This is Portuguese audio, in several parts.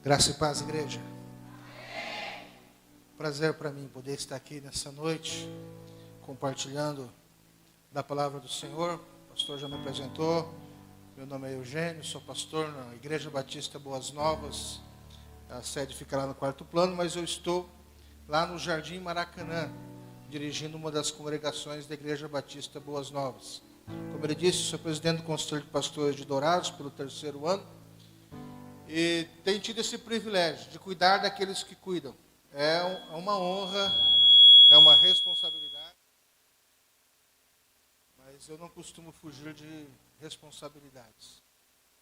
Graça e paz, igreja. Prazer para mim poder estar aqui nessa noite, compartilhando da palavra do Senhor. O pastor já me apresentou. Meu nome é Eugênio, sou pastor na Igreja Batista Boas Novas. A sede fica lá no quarto plano, mas eu estou lá no Jardim Maracanã, dirigindo uma das congregações da Igreja Batista Boas Novas. Como ele disse, sou presidente do Conselho de Pastores de Dourados pelo 3º ano. E tenho tido esse privilégio de cuidar daqueles que cuidam. É uma honra, é uma responsabilidade, mas eu não costumo fugir de responsabilidades.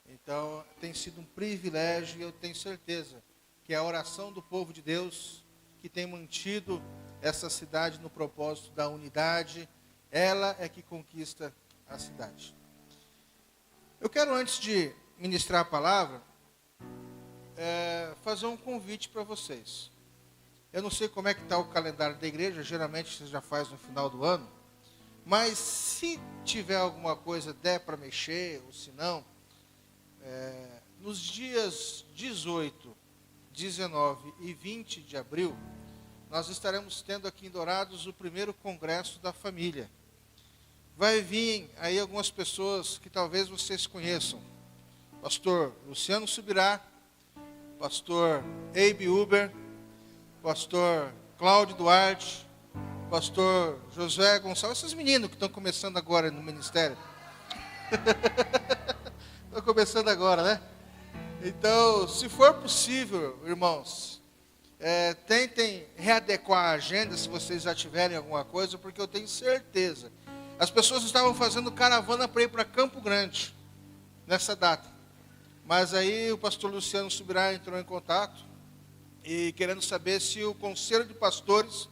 Então, tem sido um privilégio e eu tenho certeza que é a oração do povo de Deus que tem mantido essa cidade no propósito da unidade. Ela é que conquista a cidade. Eu quero, antes de ministrar a palavra, fazer um convite para vocês. Eu não sei como é que está o calendário da igreja, geralmente você já faz no final do ano, mas se tiver alguma coisa, der para mexer, ou se não, nos dias 18, 19 e 20 de abril, nós estaremos tendo aqui em Dourados o primeiro congresso da família. Vai vir aí algumas pessoas que talvez vocês conheçam. Pastor Luciano Subirá, pastor Eibe Uber, pastor Cláudio Duarte, pastor Josué Gonçalves, esses meninos que estão começando agora no ministério. Estão começando agora, né? Então, se for possível, irmãos, tentem readequar a agenda, se vocês já tiverem alguma coisa, porque eu tenho certeza. As pessoas estavam fazendo caravana para ir para Campo Grande, nessa data. Mas aí o pastor Luciano Subirá entrou em contato, e querendo saber se o conselho de pastores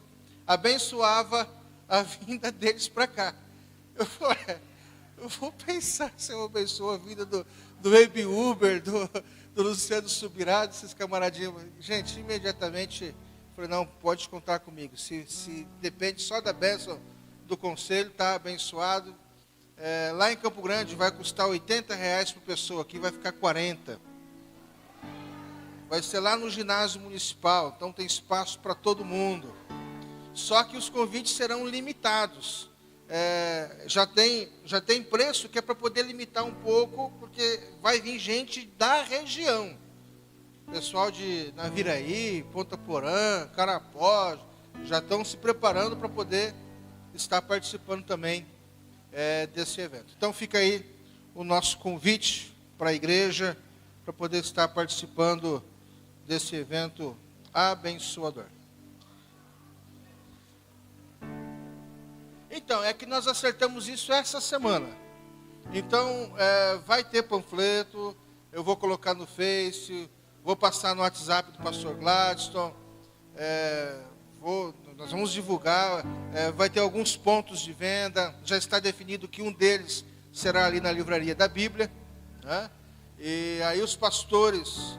abençoava a vinda deles para cá. Eu falei, eu vou pensar se eu abençoo a vida do Eibe Uber, do Luciano Subirá, desses camaradinhos. Gente, imediatamente, falei, não, pode contar comigo. Se depende só da bênção do conselho, está abençoado. Lá em Campo Grande vai custar R$80 por pessoa, aqui vai ficar 40. Vai ser lá no ginásio municipal, então tem espaço para todo mundo. Só que os convites serão limitados. Já tem preço que é para poder limitar um pouco, porque vai vir gente da região. Pessoal de Naviraí, Ponta Porã, Carapó, já estão se preparando para poder estar participando também desse evento. Então fica aí o nosso convite para a igreja, para poder estar participando desse evento abençoador. Então, é que nós acertamos isso essa semana. Então, vai ter panfleto, eu vou colocar no Face, vou passar no WhatsApp do pastor Gladstone, nós vamos divulgar, vai ter alguns pontos de venda, já está definido que um deles será ali na livraria da Bíblia, né? E aí os pastores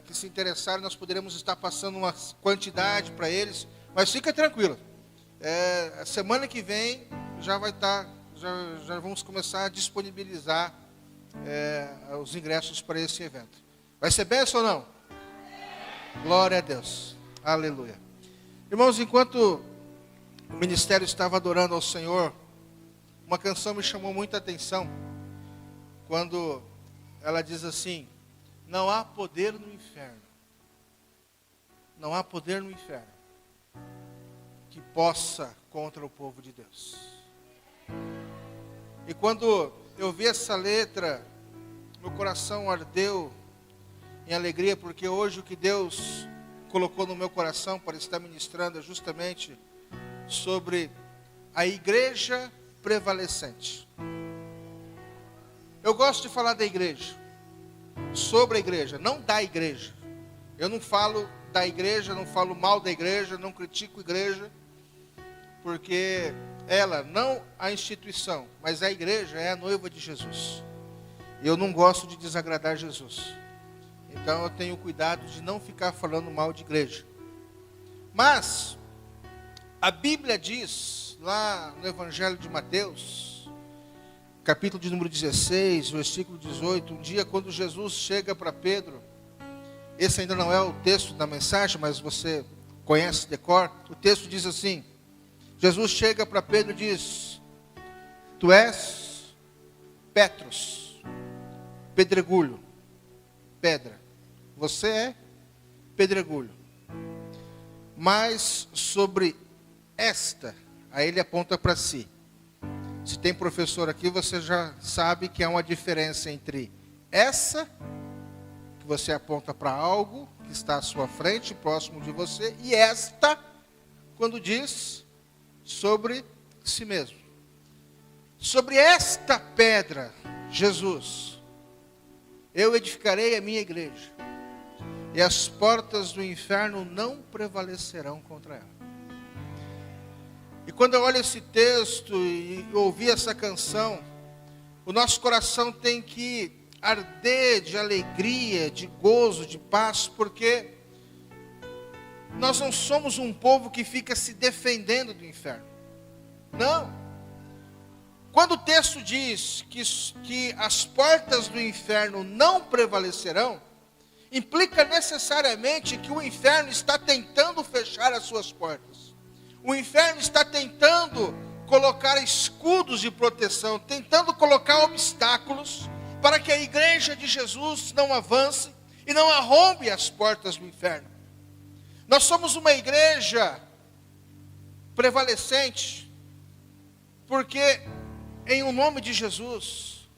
que se interessarem, nós poderemos estar passando uma quantidade para eles, mas fica tranquilo, a semana que vem já vai estar, já vamos começar a disponibilizar os ingressos para esse evento. Vai ser bênção ou não? Glória a Deus, aleluia. Irmãos, enquanto o ministério estava adorando ao Senhor, uma canção me chamou muita atenção, quando ela diz assim: não há poder no inferno, não há poder no inferno que possa contra o povo de Deus. E quando eu vi essa letra, meu coração ardeu em alegria, porque hoje o que Deus colocou no meu coração para estar ministrando é justamente sobre a igreja prevalecente. Eu gosto de falar da igreja, sobre a igreja, não da igreja. Eu não falo da igreja, não falo mal da igreja, não critico a igreja, porque ela, não a instituição, mas a igreja é a noiva de Jesus. Eu não gosto de desagradar Jesus. Então eu tenho cuidado de não ficar falando mal de igreja. Mas a Bíblia diz, lá no Evangelho de Mateus, capítulo de número 16, versículo 18, um dia quando Jesus chega para Pedro, esse ainda não é o texto da mensagem, mas você conhece de cor, o texto diz assim, Jesus chega para Pedro e diz, tu és Petros, pedregulho, pedra, você é pedregulho, mas sobre esta, aí ele aponta para si. Se tem professor aqui, você já sabe que há uma diferença entre essa, que você aponta para algo que está à sua frente, próximo de você, e esta, quando diz sobre si mesmo. Sobre esta pedra, Jesus, eu edificarei a minha igreja, e as portas do inferno não prevalecerão contra ela. E quando eu olho esse texto e ouvi essa canção, o nosso coração tem que arder de alegria, de gozo, de paz, porque nós não somos um povo que fica se defendendo do inferno. Não. Quando o texto diz que as portas do inferno não prevalecerão, implica necessariamente que o inferno está tentando fechar as suas portas. O inferno está tentando colocar escudos de proteção, tentando colocar obstáculos para que a igreja de Jesus não avance e não arrombe as portas do inferno. Nós somos uma igreja prevalecente, porque em o nome de Jesus,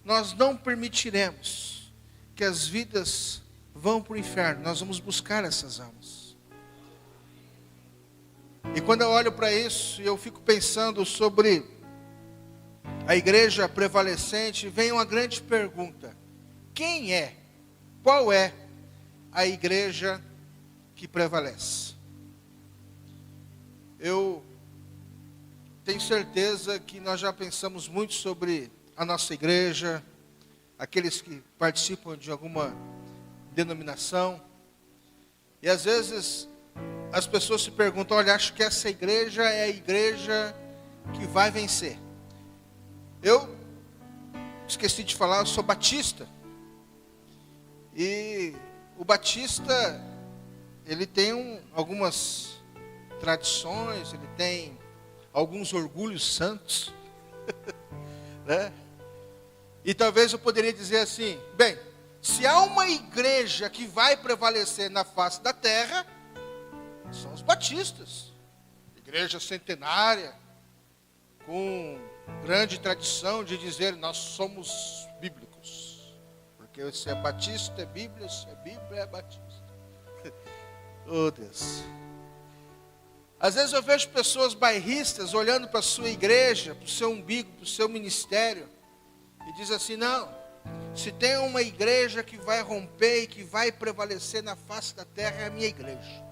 nós não permitiremos que as vidas vão para o inferno, nós vamos buscar essas almas. E quando eu olho para isso, eu fico pensando sobre a igreja prevalecente, vem uma grande pergunta: quem é, qual é a igreja que prevalece? Eu tenho certeza que nós já pensamos muito sobre a nossa igreja, aqueles que participam de alguma denominação, e às vezes as pessoas se perguntam, olha, acho que essa igreja é a igreja que vai vencer. Eu esqueci de falar, eu sou batista, e o batista, ele tem algumas tradições, ele tem alguns orgulhos santos, né? E talvez eu poderia dizer assim, bem, se há uma igreja que vai prevalecer na face da terra, são os batistas. Igreja centenária, com grande tradição de dizer, nós somos bíblicos. Porque se é batista, é Bíblia, se é Bíblia, é batista. Oh Deus. Às vezes eu vejo pessoas bairristas olhando para a sua igreja, para o seu umbigo, para o seu ministério, e diz assim, não, se tem uma igreja que vai romper e que vai prevalecer na face da terra, é a minha igreja.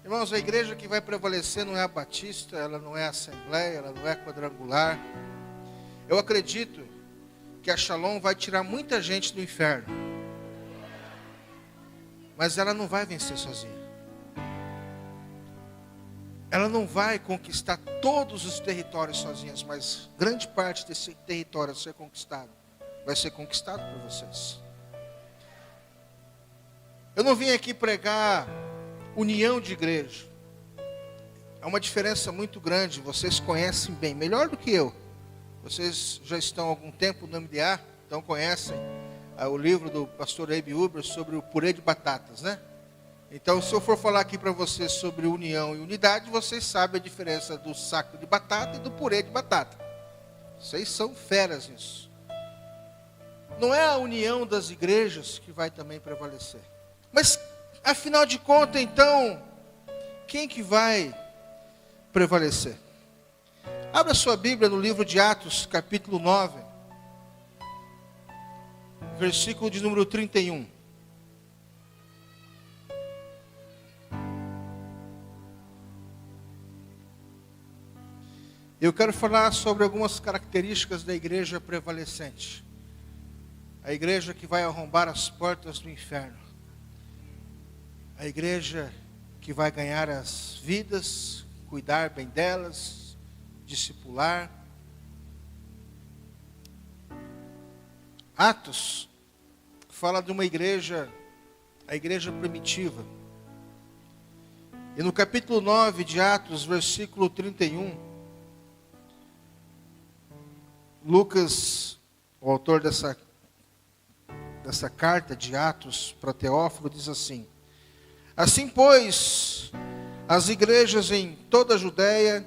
Irmãos, a igreja que vai prevalecer não é a batista, ela não é a assembleia, ela não é quadrangular. Eu acredito que a Shalom vai tirar muita gente do inferno, mas ela não vai vencer sozinha. Ela não vai conquistar todos os territórios sozinhas, mas grande parte desse território a ser conquistado, vai ser conquistado por vocês. Eu não vim aqui pregar união de igreja. É uma diferença muito grande, vocês conhecem bem, melhor do que eu. Vocês já estão há algum tempo no MDA, então conhecem o livro do pastor Abe Uber sobre o purê de batatas, né? Então, se eu for falar aqui para vocês sobre união e unidade, vocês sabem a diferença do saco de batata e do purê de batata. Vocês são feras nisso. Não é a união das igrejas que vai também prevalecer. Mas, afinal de contas, então, quem que vai prevalecer? Abra sua Bíblia no livro de Atos, capítulo 9, versículo de número 31. Eu quero falar sobre algumas características da igreja prevalecente. A igreja que vai arrombar as portas do inferno. A igreja que vai ganhar as vidas, cuidar bem delas, discipular. Atos fala de uma igreja, a igreja primitiva. E no capítulo 9 de Atos, versículo 31, Lucas, o autor dessa carta de Atos para Teófilo, diz assim: assim, pois, as igrejas em toda a Judéia,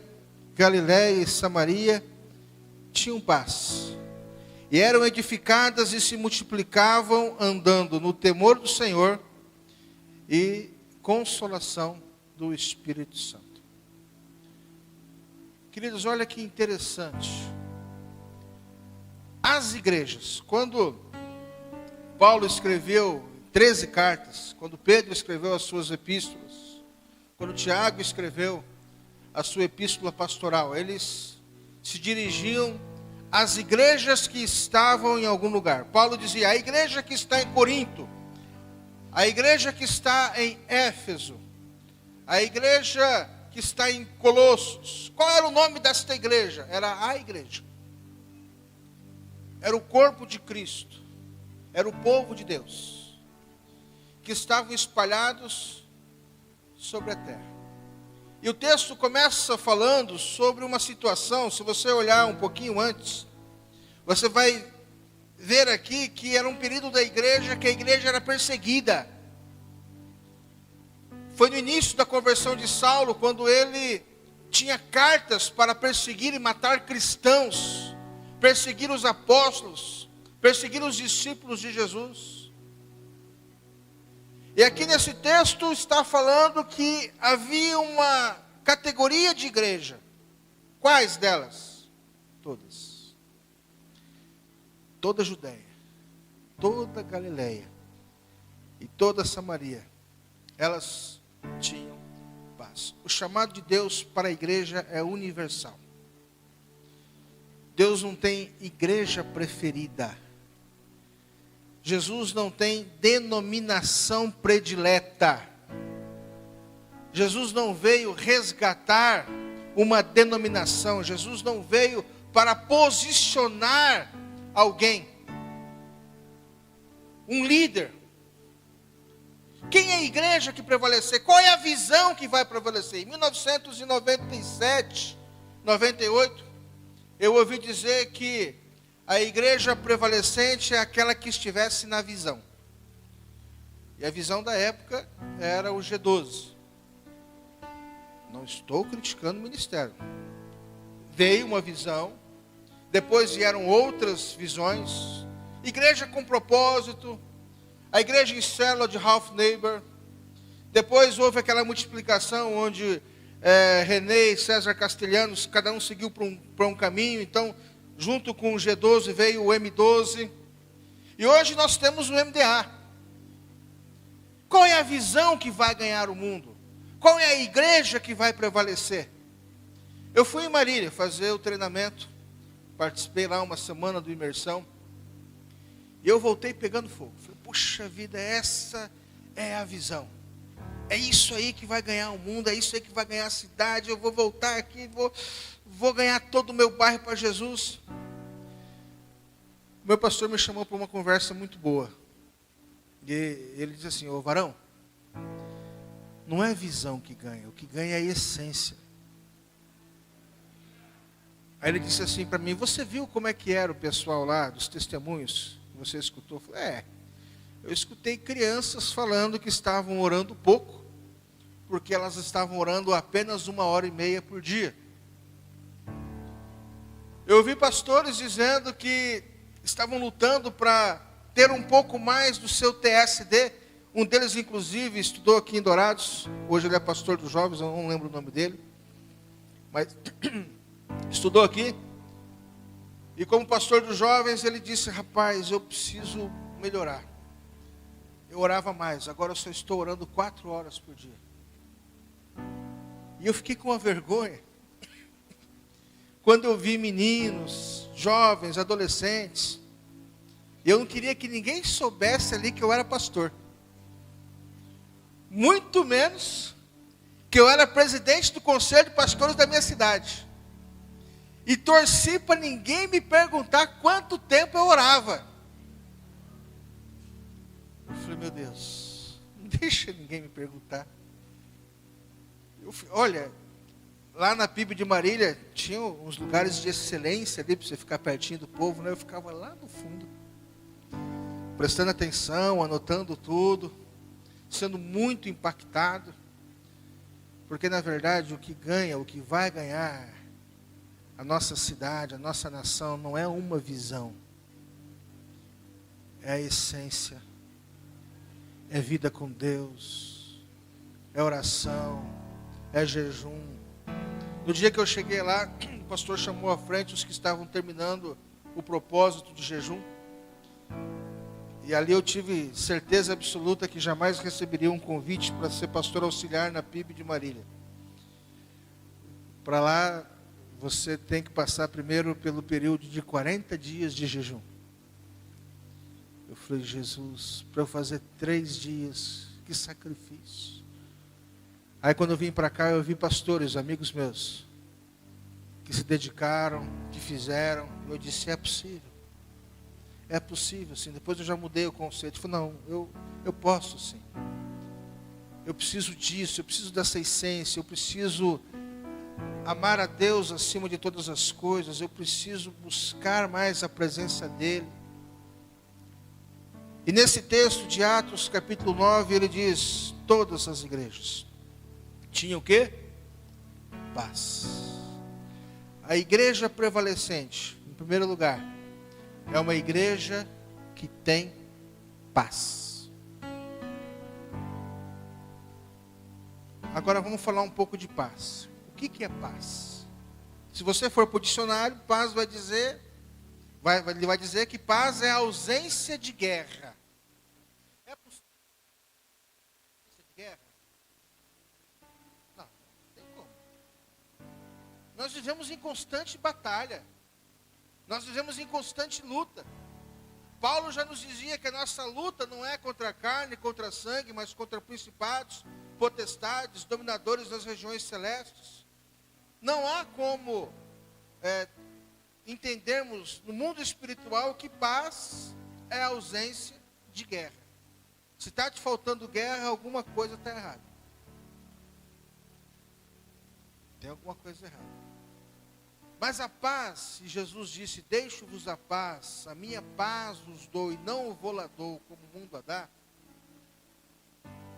Galiléia e Samaria tinham paz, e eram edificadas e se multiplicavam, andando no temor do Senhor e consolação do Espírito Santo. Queridos, olha que interessante. As igrejas, quando Paulo escreveu 13 cartas, quando Pedro escreveu as suas epístolas, quando Tiago escreveu a sua epístola pastoral, eles se dirigiam às igrejas que estavam em algum lugar. Paulo dizia: a igreja que está em Corinto, a igreja que está em Éfeso, a igreja que está em Colossos. Qual era o nome desta igreja? Era a igreja. Era o corpo de Cristo. Era o povo de Deus, que estavam espalhados sobre a terra. E o texto começa falando sobre uma situação, se você olhar um pouquinho antes, você vai ver aqui que era um período da igreja, que a igreja era perseguida. Foi no início da conversão de Saulo, quando ele tinha cartas para perseguir e matar cristãos, perseguir os apóstolos, perseguir os discípulos de Jesus. E aqui nesse texto está falando que havia uma categoria de igreja. Quais delas? Todas. Toda a Judéia, toda a Galileia e toda a Samaria, elas tinham paz. O chamado de Deus para a igreja é universal. Deus não tem igreja preferida. Jesus não tem denominação predileta. Jesus não veio resgatar uma denominação. Jesus não veio para posicionar alguém, um líder. Quem é a igreja que prevalecer? Qual é a visão que vai prevalecer? Em 1997, 98, eu ouvi dizer que a igreja prevalecente é aquela que estivesse na visão. E a visão da época era o G12. Não estou criticando o ministério. Veio uma visão, depois vieram outras visões. Igreja com propósito, a igreja em célula de Ralph Neighbor. Depois houve aquela multiplicação onde René e César Castelhanos, cada um seguiu para um caminho. Então, junto com o G12 veio o M12. E hoje nós temos o MDA. Qual é a visão que vai ganhar o mundo? Qual é a igreja que vai prevalecer? Eu fui em Marília fazer o treinamento. Participei lá uma semana do imersão. E eu voltei pegando fogo. Falei, puxa vida, essa é a visão. É isso aí que vai ganhar o mundo, é isso aí que vai ganhar a cidade. Eu vou voltar aqui, vou ganhar todo o meu bairro para Jesus. O meu pastor me chamou para uma conversa muito boa. E ele disse assim: ô varão, não é visão que ganha, o que ganha é a essência. Aí ele disse assim para mim: você viu como é que era o pessoal lá, dos testemunhos que você escutou? Eu falei, eu escutei crianças falando que estavam orando pouco, porque elas estavam orando apenas 1h30 por dia. Eu ouvi pastores dizendo que estavam lutando para ter um pouco mais do seu TSD. Um deles, inclusive, estudou aqui em Dourados. Hoje ele é pastor dos jovens, eu não lembro o nome dele. Mas estudou aqui. E como pastor dos jovens, ele disse: rapaz, eu preciso melhorar. Eu orava mais, agora eu só estou orando 4 horas por dia. E eu fiquei com uma vergonha. Quando eu vi meninos, jovens, adolescentes, eu não queria que ninguém soubesse ali que eu era pastor. Muito menos que eu era presidente do conselho de pastores da minha cidade. E torci para ninguém me perguntar quanto tempo eu orava. Eu falei, meu Deus, não deixa ninguém me perguntar. Olha, lá na PIB de Marília, tinha uns lugares de excelência ali, para você ficar pertinho do povo, né? Eu ficava lá no fundo, prestando atenção, anotando tudo, sendo muito impactado. Porque, na verdade, o que ganha, o que vai ganhar a nossa cidade, a nossa nação, não é uma visão. É a essência. É vida com Deus. É oração. É jejum. No dia que eu cheguei lá, o pastor chamou à frente os que estavam terminando o propósito de jejum. E ali eu tive certeza absoluta que jamais receberia um convite para ser pastor auxiliar na PIB de Marília. Para lá, você tem que passar primeiro pelo período de 40 dias de jejum. Eu falei, Jesus, para eu fazer 3 dias, que sacrifício. Aí quando eu vim para cá, eu vi pastores, amigos meus, que se dedicaram, que fizeram. Eu disse, é possível. É possível, sim. Depois eu já mudei o conceito. Eu falei, não, eu posso, sim. Eu preciso disso, eu preciso dessa essência, eu preciso amar a Deus acima de todas as coisas, eu preciso buscar mais a presença dEle. E nesse texto de Atos, capítulo 9, ele diz, todas as igrejas tinham o quê? Paz. A igreja prevalecente, em primeiro lugar, é uma igreja que tem paz. Agora vamos falar um pouco de paz. O que é paz? Se você for para o dicionário, paz vai dizer, ele vai dizer que paz é a ausência de guerra. É possível ausência de guerra? Não, não tem como. Nós vivemos em constante batalha. Nós vivemos em constante luta. Paulo já nos dizia que a nossa luta não é contra a carne, contra a sangue, mas contra principados, potestades, dominadores das regiões celestes. Não há como entendermos no mundo espiritual que paz é a ausência de guerra. Se está te faltando guerra, alguma coisa está errada. Tem alguma coisa errada. Mas a paz, e Jesus disse, deixo-vos a paz, a minha paz vos dou e não vou lá dou como o mundo a dá.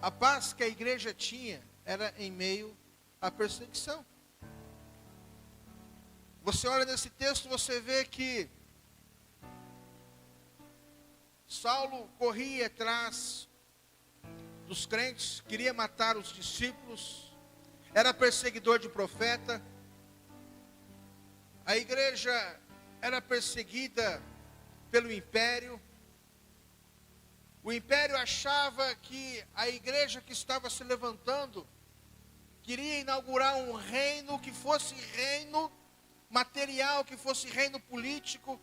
A paz que a igreja tinha era em meio à perseguição. Você olha nesse texto, você vê que Saulo corria atrás dos crentes, queria matar os discípulos, era perseguidor de profeta. A igreja era perseguida pelo império. O império achava que a igreja que estava se levantando queria inaugurar um reino que fosse reino material, que fosse reino político.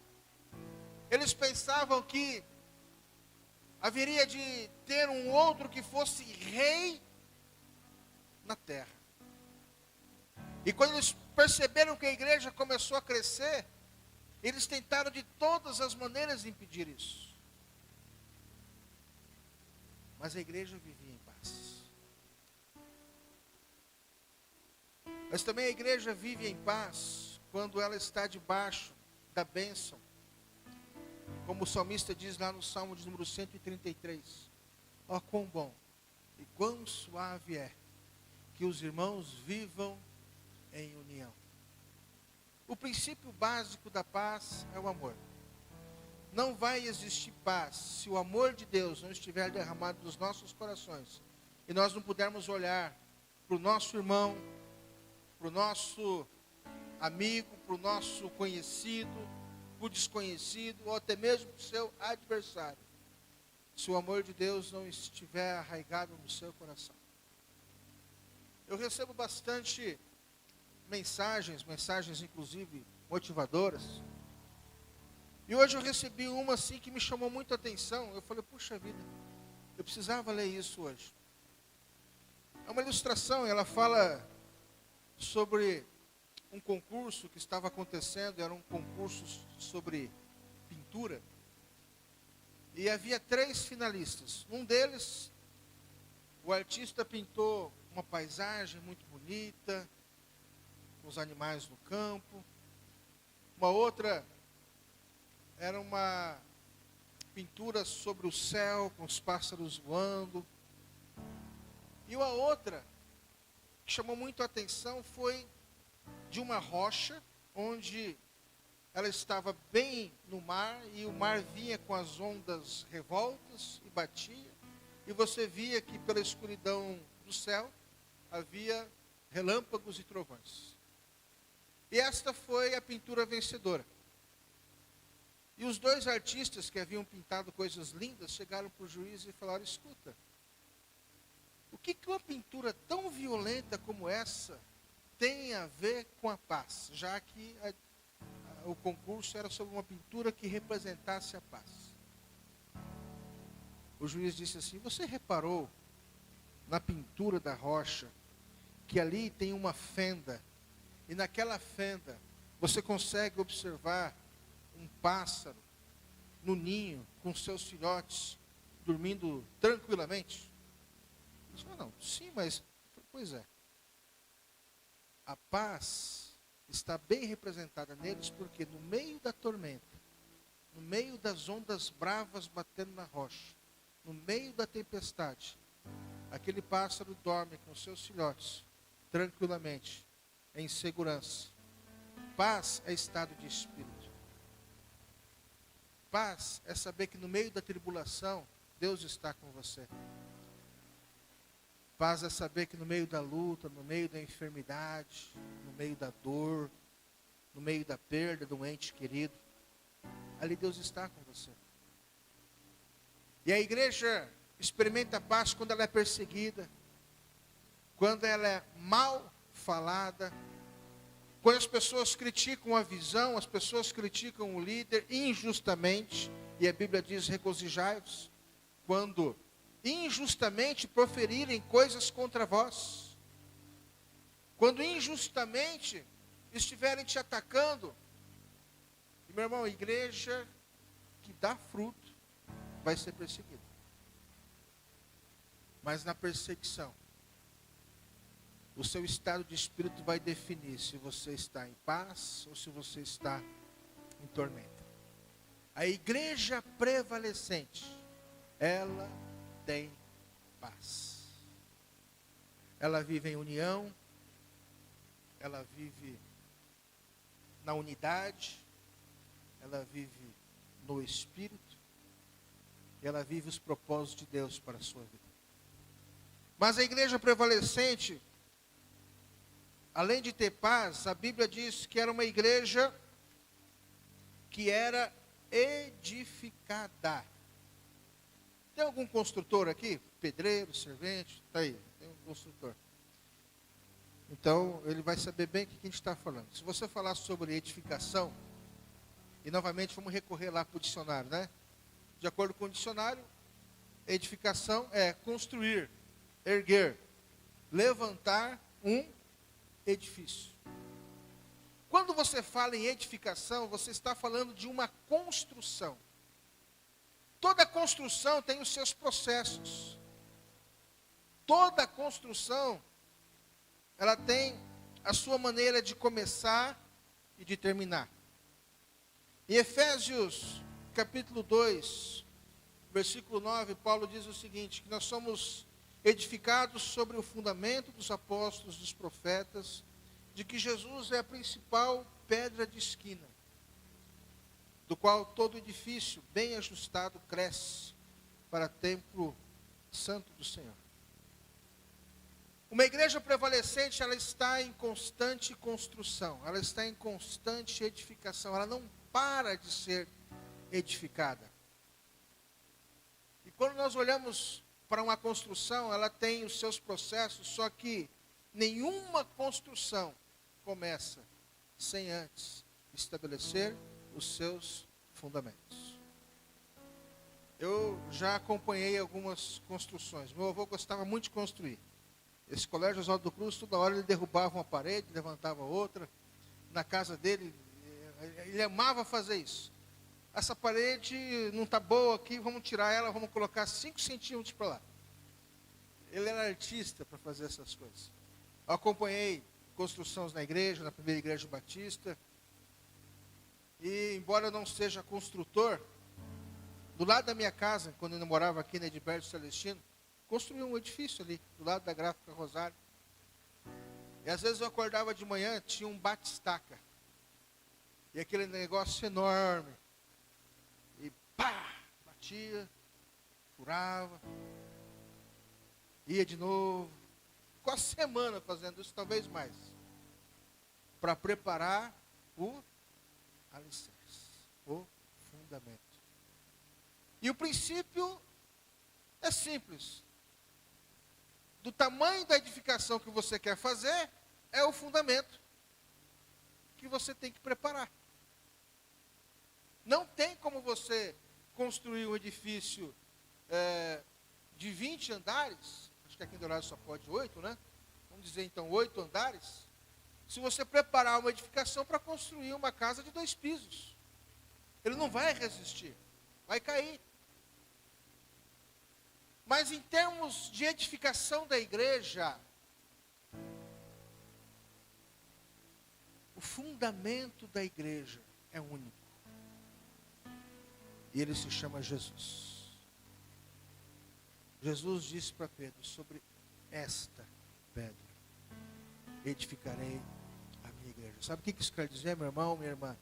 Eles pensavam que haveria de ter um outro que fosse rei na terra. E quando eles perceberam que a igreja começou a crescer, eles tentaram de todas as maneiras impedir isso. Mas a igreja vivia em paz. Mas também a igreja vive em paz quando ela está debaixo da bênção. Como o salmista diz lá no Salmo de número 133. Ó, quão bom e quão suave é que os irmãos vivam em união. O princípio básico da paz é o amor. Não vai existir paz se o amor de Deus não estiver derramado nos nossos corações e nós não pudermos olhar para o nosso irmão, para o nosso amigo, para o nosso conhecido, para o desconhecido ou até mesmo para o seu adversário, se o amor de Deus não estiver arraigado no seu coração. Eu recebo bastante mensagens inclusive motivadoras. E hoje eu recebi uma assim que me chamou muito a atenção. Eu falei, puxa vida, eu precisava ler isso hoje. É uma ilustração, ela fala sobre um concurso que estava acontecendo, era um concurso sobre pintura. E havia 3 finalistas. Um deles, o artista pintou uma paisagem muito bonita, com os animais no campo. Uma outra era uma pintura sobre o céu, com os pássaros voando. E uma outra que chamou muito a atenção foi de uma rocha, onde ela estava bem no mar, e o mar vinha com as ondas revoltas e batia, e você via que pela escuridão do céu havia relâmpagos e trovões. E esta foi a pintura vencedora. E os 2 artistas que haviam pintado coisas lindas chegaram para o juiz e falaram: escuta, o que uma pintura tão violenta como essa tem a ver com a paz? Já que o concurso era sobre uma pintura que representasse a paz. O juiz disse assim: você reparou na pintura da rocha que ali tem uma fenda, e naquela fenda você consegue observar um pássaro no ninho com seus filhotes dormindo tranquilamente? Ele falou: não, sim, mas pois é. A paz está bem representada neles, porque no meio da tormenta, no meio das ondas bravas batendo na rocha, no meio da tempestade, aquele pássaro dorme com seus filhotes tranquilamente, em segurança. Paz é estado de espírito. Paz é saber que no meio da tribulação, Deus está com você. Paz é saber que no meio da luta, no meio da enfermidade, no meio da dor, no meio da perda de um ente querido, ali Deus está com você. E a igreja experimenta paz quando ela é perseguida, quando ela é mal falada, quando as pessoas criticam a visão, as pessoas criticam o líder injustamente, e a Bíblia diz: regozijai-vos, quando injustamente proferirem coisas contra vós, quando injustamente estiverem te atacando. E meu irmão, a igreja que dá fruto vai ser perseguida. Mas na perseguição, o seu estado de espírito vai definir se você está em paz ou se você está em tormenta. A igreja prevalecente, ela tem paz. Ela vive em união, ela vive na unidade, ela vive no Espírito, e ela vive os propósitos de Deus para a sua vida. Mas a igreja prevalecente, além de ter paz, a Bíblia diz que era uma igreja que era edificada. Tem algum construtor aqui? Pedreiro, servente? Está aí, tem um construtor. Então, ele vai saber bem o que a gente está falando. Se você falar sobre edificação, e novamente vamos recorrer lá para o dicionário, né? De acordo com o dicionário, edificação é construir, erguer, levantar um edifício. Quando você fala em edificação, você está falando de uma construção. Toda construção tem os seus processos. Toda construção, ela tem a sua maneira de começar e de terminar. Em Efésios, capítulo 2, versículo 9, Paulo diz o seguinte, que nós somos edificados sobre o fundamento dos apóstolos, dos profetas, de que Jesus é a principal pedra de esquina, do qual todo edifício bem ajustado cresce para templo santo do Senhor. Uma igreja prevalecente, ela está em constante construção, ela está em constante edificação, ela não para de ser edificada. E quando nós olhamos para uma construção, ela tem os seus processos, só que nenhuma construção começa sem antes estabelecer os seus fundamentos. Eu já acompanhei algumas construções. Meu avô gostava muito de construir. Esse colégio Oswaldo do Cruz, toda hora ele derrubava uma parede, levantava outra. Na casa dele, ele amava fazer isso. Essa parede não está boa aqui, vamos tirar ela, vamos colocar 5 centímetros para lá. Ele era artista para fazer essas coisas. Eu acompanhei construções na igreja, na primeira igreja batista. E embora eu não seja construtor, do lado da minha casa, quando eu morava aqui na Edilberto Celestino, construí um edifício ali, do lado da Gráfica Rosário. E às vezes eu acordava de manhã, tinha um batistaca. E aquele negócio enorme. E pá, batia, furava, ia de novo. Ficou a semana fazendo isso, talvez mais. Para preparar o alicerce, o fundamento. E o princípio é simples. Do tamanho da edificação que você quer fazer, é o fundamento que você tem que preparar. Não tem como você construir um edifício de 20 andares, acho que aqui em Dourado só pode 8, né? Vamos dizer então 8 andares, se você preparar uma edificação para construir uma casa de 2 pisos. Ele não vai resistir, vai cair. Mas em termos de edificação da igreja, o fundamento da igreja é único. E ele se chama Jesus. Jesus disse para Pedro, sobre esta pedra edificarei a minha igreja. Sabe o que isso quer dizer, meu irmão, minha irmã?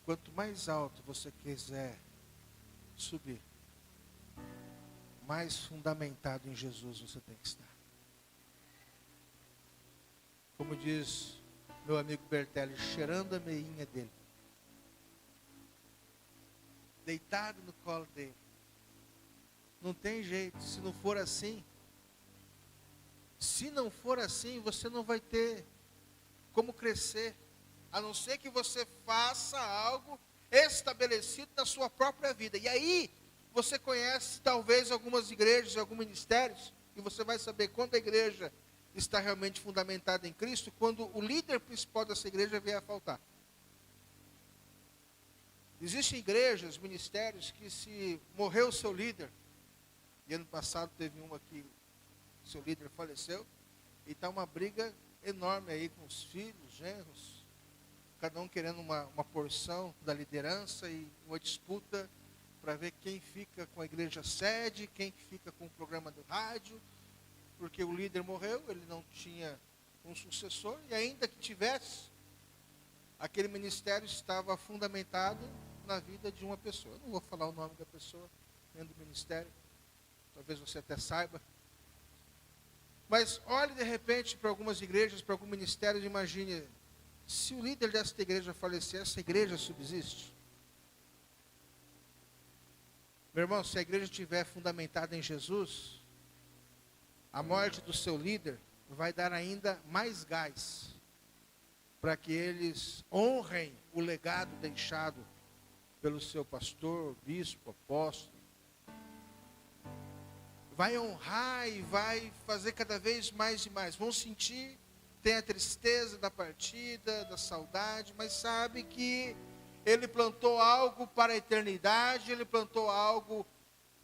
Quanto mais alto você quiser subir, mais fundamentado em Jesus você tem que estar. Como diz meu amigo Bertelli, cheirando a meinha dele, deitado no colo dele. Não tem jeito, se não for assim, você não vai ter como crescer, a não ser que você faça algo estabelecido na sua própria vida. E aí, você conhece talvez algumas igrejas, alguns ministérios, e você vai saber quando a igreja está realmente fundamentada em Cristo, quando o líder principal dessa igreja vier a faltar. Existem igrejas, ministérios, que se morreu o seu líder, e ano passado teve uma que o seu líder faleceu, e está uma briga enorme aí com os filhos, genros, cada um querendo uma porção da liderança e uma disputa para ver quem fica com a igreja sede, quem fica com o programa do rádio, porque o líder morreu, ele não tinha um sucessor, e ainda que tivesse, aquele ministério estava fundamentado na vida de uma pessoa. Eu não vou falar o nome da pessoa, nem do ministério, talvez você até saiba. Mas olhe de repente para algumas igrejas, para algum ministério, e imagine, se o líder desta igreja falecer, essa igreja subsiste? Meu irmão, se a igreja estiver fundamentada em Jesus, a morte do seu líder vai dar ainda mais gás para que eles honrem o legado deixado pelo seu pastor, bispo, apóstolo. Vai honrar e vai fazer cada vez mais e mais. Vão sentir, tem a tristeza da partida, da saudade, mas sabe que ele plantou algo para a eternidade, ele plantou algo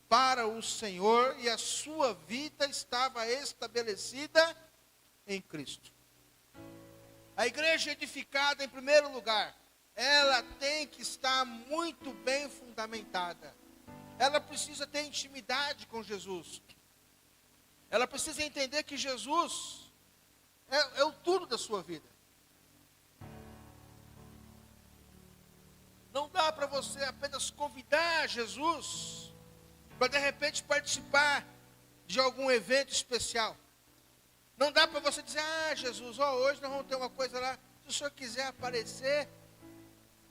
para o Senhor, e a sua vida estava estabelecida em Cristo. A igreja edificada, em primeiro lugar, ela tem que estar muito bem fundamentada. Ela precisa ter intimidade com Jesus. Ela precisa entender que Jesus é o tudo da sua vida. Não dá para você apenas convidar Jesus para de repente participar de algum evento especial. Não dá para você dizer, Jesus, hoje nós vamos ter uma coisa lá, se o senhor quiser aparecer,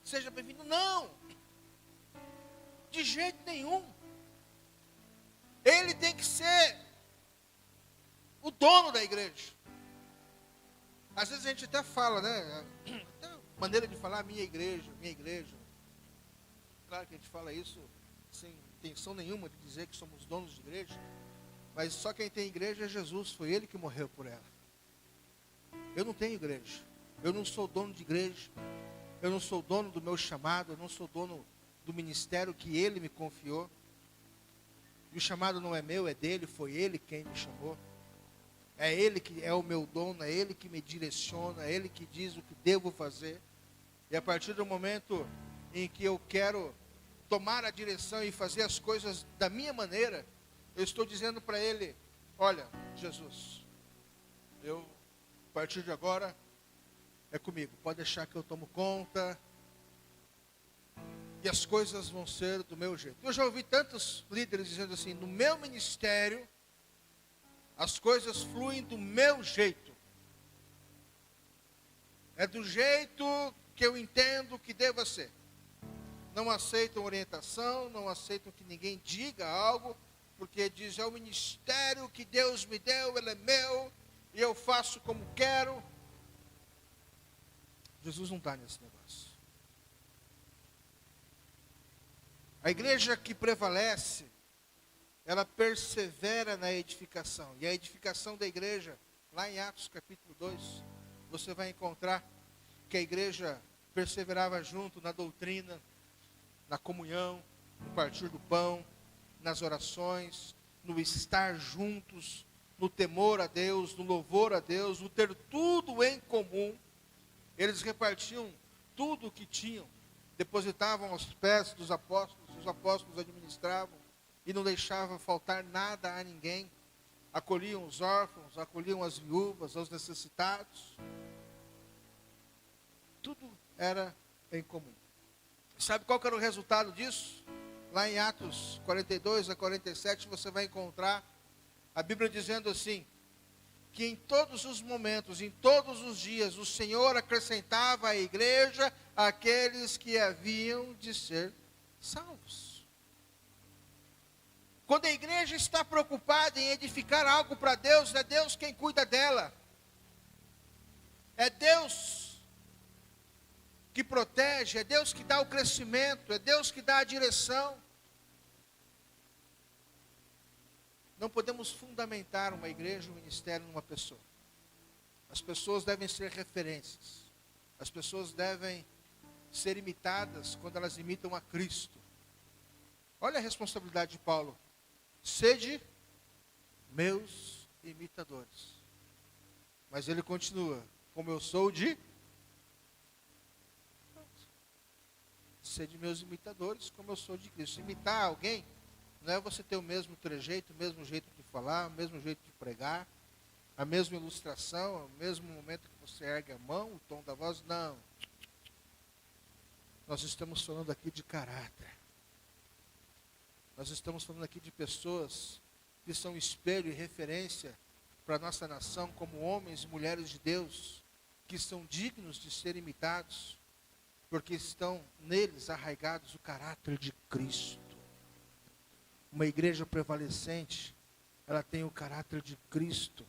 seja bem-vindo. Não, de jeito nenhum. Ele tem que ser o dono da igreja. Às vezes a gente até fala, né? Até maneira de falar, minha igreja, minha igreja. Claro que a gente fala isso sem intenção nenhuma de dizer que somos donos de igreja. Mas só quem tem igreja é Jesus, foi Ele que morreu por ela. Eu não tenho igreja, eu não sou dono de igreja, eu não sou dono do meu chamado, eu não sou dono do ministério que Ele me confiou. E o chamado não é meu, é dele, foi Ele quem me chamou. É Ele que é o meu dono, é Ele que me direciona, é Ele que diz o que devo fazer. E a partir do momento em que eu quero tomar a direção e fazer as coisas da minha maneira, eu estou dizendo para Ele, olha, Jesus, a partir de agora, é comigo, pode deixar que eu tomo conta, e as coisas vão ser do meu jeito. Eu já ouvi tantos líderes dizendo assim, no meu ministério, as coisas fluem do meu jeito. É do jeito que eu entendo que deva ser. Não aceitam orientação, não aceitam que ninguém diga algo, porque diz, é o ministério que Deus me deu, ele é meu, e eu faço como quero. Jesus não está nesse negócio. A igreja que prevalece, ela persevera na edificação. E a edificação da igreja, lá em Atos capítulo 2, você vai encontrar que a igreja perseverava junto na doutrina, na comunhão, no partir do pão, nas orações, no estar juntos, no temor a Deus, no louvor a Deus, no ter tudo em comum. Eles repartiam tudo o que tinham, depositavam aos pés dos apóstolos, os apóstolos administravam e não deixavam faltar nada a ninguém. Acolhiam os órfãos, acolhiam as viúvas, os necessitados. Tudo era em comum. Sabe qual que era o resultado disso? Lá em Atos 42 a 47 você vai encontrar a Bíblia dizendo assim, que em todos os momentos, em todos os dias, o Senhor acrescentava à igreja aqueles que haviam de ser salvos. Quando a igreja está preocupada em edificar algo para Deus, é Deus quem cuida dela. É Deus que protege, é Deus que dá o crescimento, é Deus que dá a direção. Não podemos fundamentar uma igreja, um ministério numa pessoa. As pessoas devem ser referências. As pessoas devem ser imitadas quando elas imitam a Cristo. Olha a responsabilidade de Paulo. Sede meus imitadores. Mas ele continua, como eu sou de... Sede meus imitadores, como eu sou de Cristo. Imitar alguém não é você ter o mesmo trejeito, o mesmo jeito de falar, o mesmo jeito de pregar, a mesma ilustração, o mesmo momento que você ergue a mão, o tom da voz, não. Nós estamos falando aqui de caráter. Nós estamos falando aqui de pessoas que são espelho e referência para a nossa nação como homens e mulheres de Deus, que são dignos de ser imitados, porque estão neles arraigados o caráter de Cristo. Uma igreja prevalecente, ela tem o caráter de Cristo.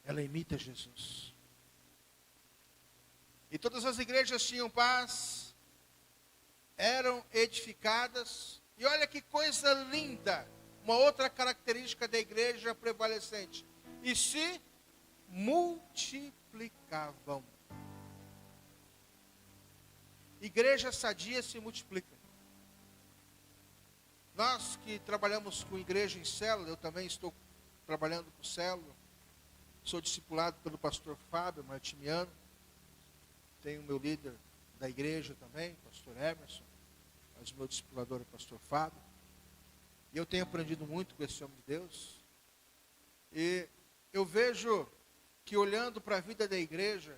Ela imita Jesus. E todas as igrejas tinham paz, eram edificadas. E olha que coisa linda, uma outra característica da igreja prevalecente. E se multiplicavam. Igreja sadia se multiplica. Nós que trabalhamos com igreja em célula, eu também estou trabalhando com célula, sou discipulado pelo pastor Fábio Martimiano, tenho o meu líder da igreja também, pastor Emerson, mas o meu discipulador é o pastor Fábio, e eu tenho aprendido muito com esse homem de Deus, e eu vejo que olhando para a vida da igreja,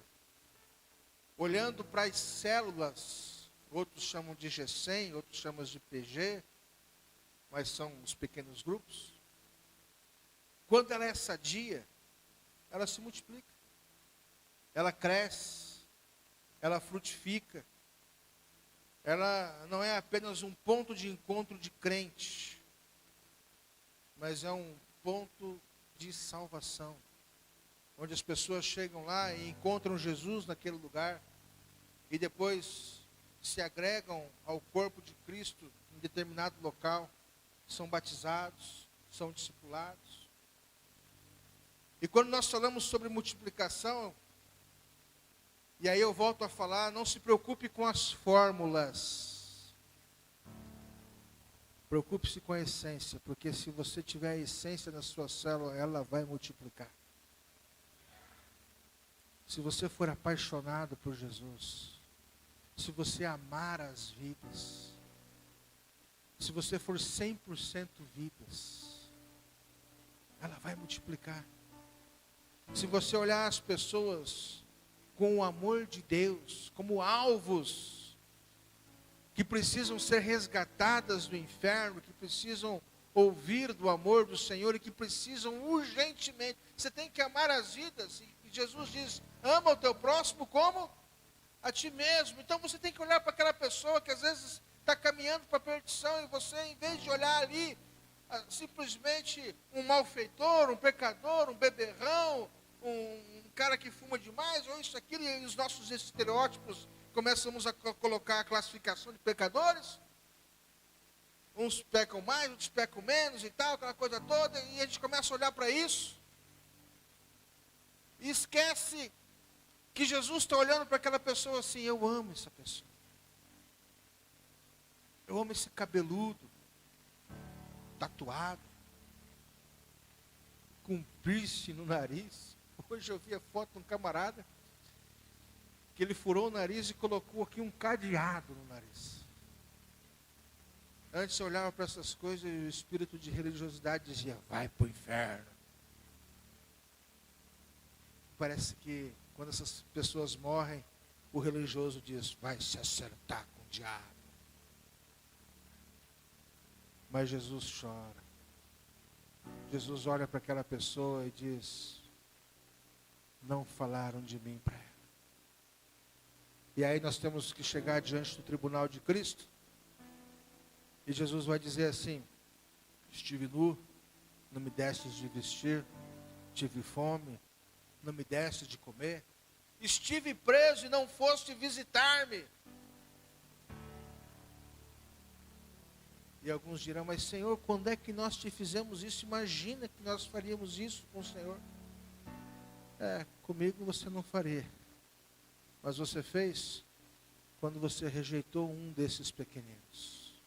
olhando para as células, outros chamam de G100, outros chamam de PG, mas são os pequenos grupos. Quando ela é sadia, ela se multiplica, ela cresce, ela frutifica, ela não é apenas um ponto de encontro de crente, mas é um ponto de salvação, onde as pessoas chegam lá e encontram Jesus naquele lugar, e depois se agregam ao corpo de Cristo em determinado local, são batizados, são discipulados. E quando nós falamos sobre multiplicação, e aí eu volto a falar, não se preocupe com as fórmulas. Preocupe-se com a essência, porque se você tiver a essência na sua célula, ela vai multiplicar. Se você for apaixonado por Jesus, se você amar as vidas, se você for 100% vidas, ela vai multiplicar. Se você olhar as pessoas com o amor de Deus, como alvos que precisam ser resgatadas do inferno, que precisam ouvir do amor do Senhor e que precisam urgentemente. Você tem que amar as vidas. E Jesus diz, ama o teu próximo como a ti mesmo. Então você tem que olhar para aquela pessoa que às vezes está caminhando para a perdição e você, em vez de olhar ali simplesmente um malfeitor, um pecador, um beberrão, um cara que fuma demais, ou isso, aquilo, e os nossos estereótipos, começamos a colocar a classificação de pecadores. Uns pecam mais, outros pecam menos e tal, aquela coisa toda, e a gente começa a olhar para isso. E esquece que Jesus está olhando para aquela pessoa assim, eu amo essa pessoa. Eu amo esse cabeludo, tatuado, com piercing no nariz. Hoje eu vi a foto de um camarada que ele furou o nariz e colocou aqui um cadeado no nariz. Antes eu olhava para essas coisas e o espírito de religiosidade dizia, vai para o inferno. Parece que quando essas pessoas morrem, o religioso diz, vai se acertar com o diabo. Mas Jesus chora. Jesus olha para aquela pessoa e diz, não falaram de mim para ela. E aí nós temos que chegar diante do tribunal de Cristo. E Jesus vai dizer assim, estive nu, não me destes de vestir, tive fome, não me deste de comer, estive preso e não foste visitar-me. E alguns dirão, mas Senhor, quando é que nós te fizemos isso? Imagina que nós faríamos isso com o Senhor. Comigo você não faria. Mas você fez quando você rejeitou um desses pequeninos.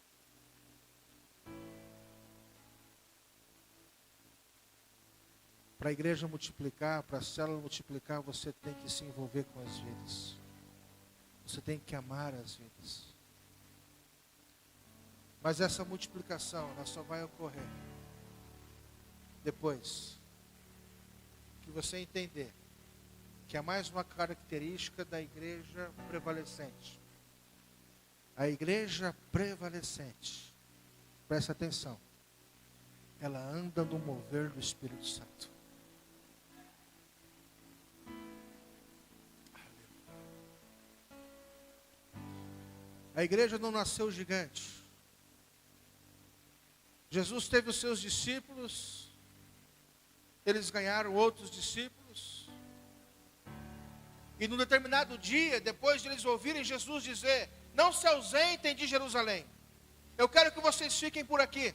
Para a igreja multiplicar, para a célula multiplicar, você tem que se envolver com as vidas. Você tem que amar as vidas. Mas essa multiplicação, ela só vai ocorrer depois que você entender que há mais uma característica da igreja prevalecente. A igreja prevalecente, presta atenção, ela anda no mover do Espírito Santo. A igreja não nasceu gigante. Jesus teve os seus discípulos, eles ganharam outros discípulos, e num determinado dia, depois de eles ouvirem Jesus dizer, não se ausentem de Jerusalém, eu quero que vocês fiquem por aqui.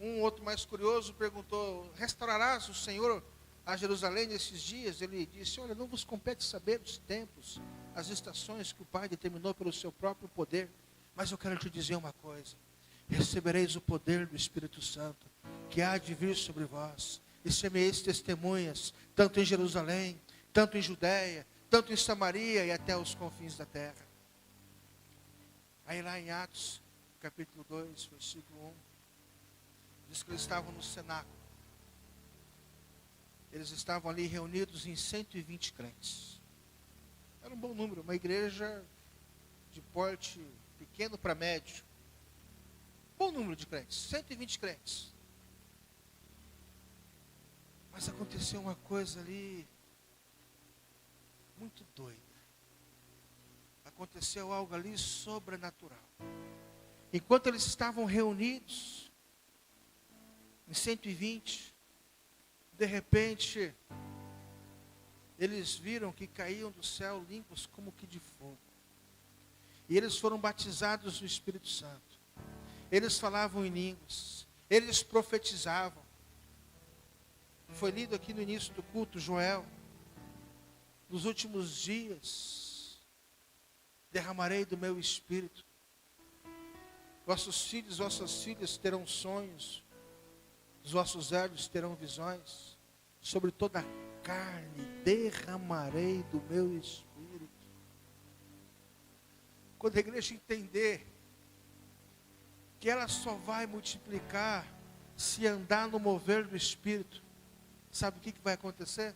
Um outro mais curioso perguntou, restaurarás o Senhor a Jerusalém nesses dias? Ele disse, olha, não vos compete saber os tempos, as estações que o Pai determinou pelo seu próprio poder, mas eu quero te dizer uma coisa, recebereis o poder do Espírito Santo, que há de vir sobre vós, e semeis testemunhas, tanto em Jerusalém, tanto em Judeia, tanto em Samaria e até os confins da terra. Aí lá em Atos, capítulo 2, versículo 1, diz que eles estavam no cenáculo. Eles estavam ali reunidos em 120 crentes. Era um bom número, uma igreja de porte pequeno para médio. Bom número de crentes, 120 crentes. Mas aconteceu uma coisa ali muito doida. Aconteceu algo ali sobrenatural. Enquanto eles estavam reunidos em 120, de repente, eles viram que caíam do céu limpos como que de fogo. E eles foram batizados no Espírito Santo. eles falavam em línguas, eles profetizavam. Foi lido aqui no início do culto, Joel. Nos últimos dias, derramarei do meu espírito. Vossos filhos, vossas filhas terão sonhos. Os vossos velhos terão visões. Sobre toda a carne derramarei do meu espírito. Quando a igreja entender que ela só vai multiplicar se andar no mover do Espírito, sabe o que vai acontecer?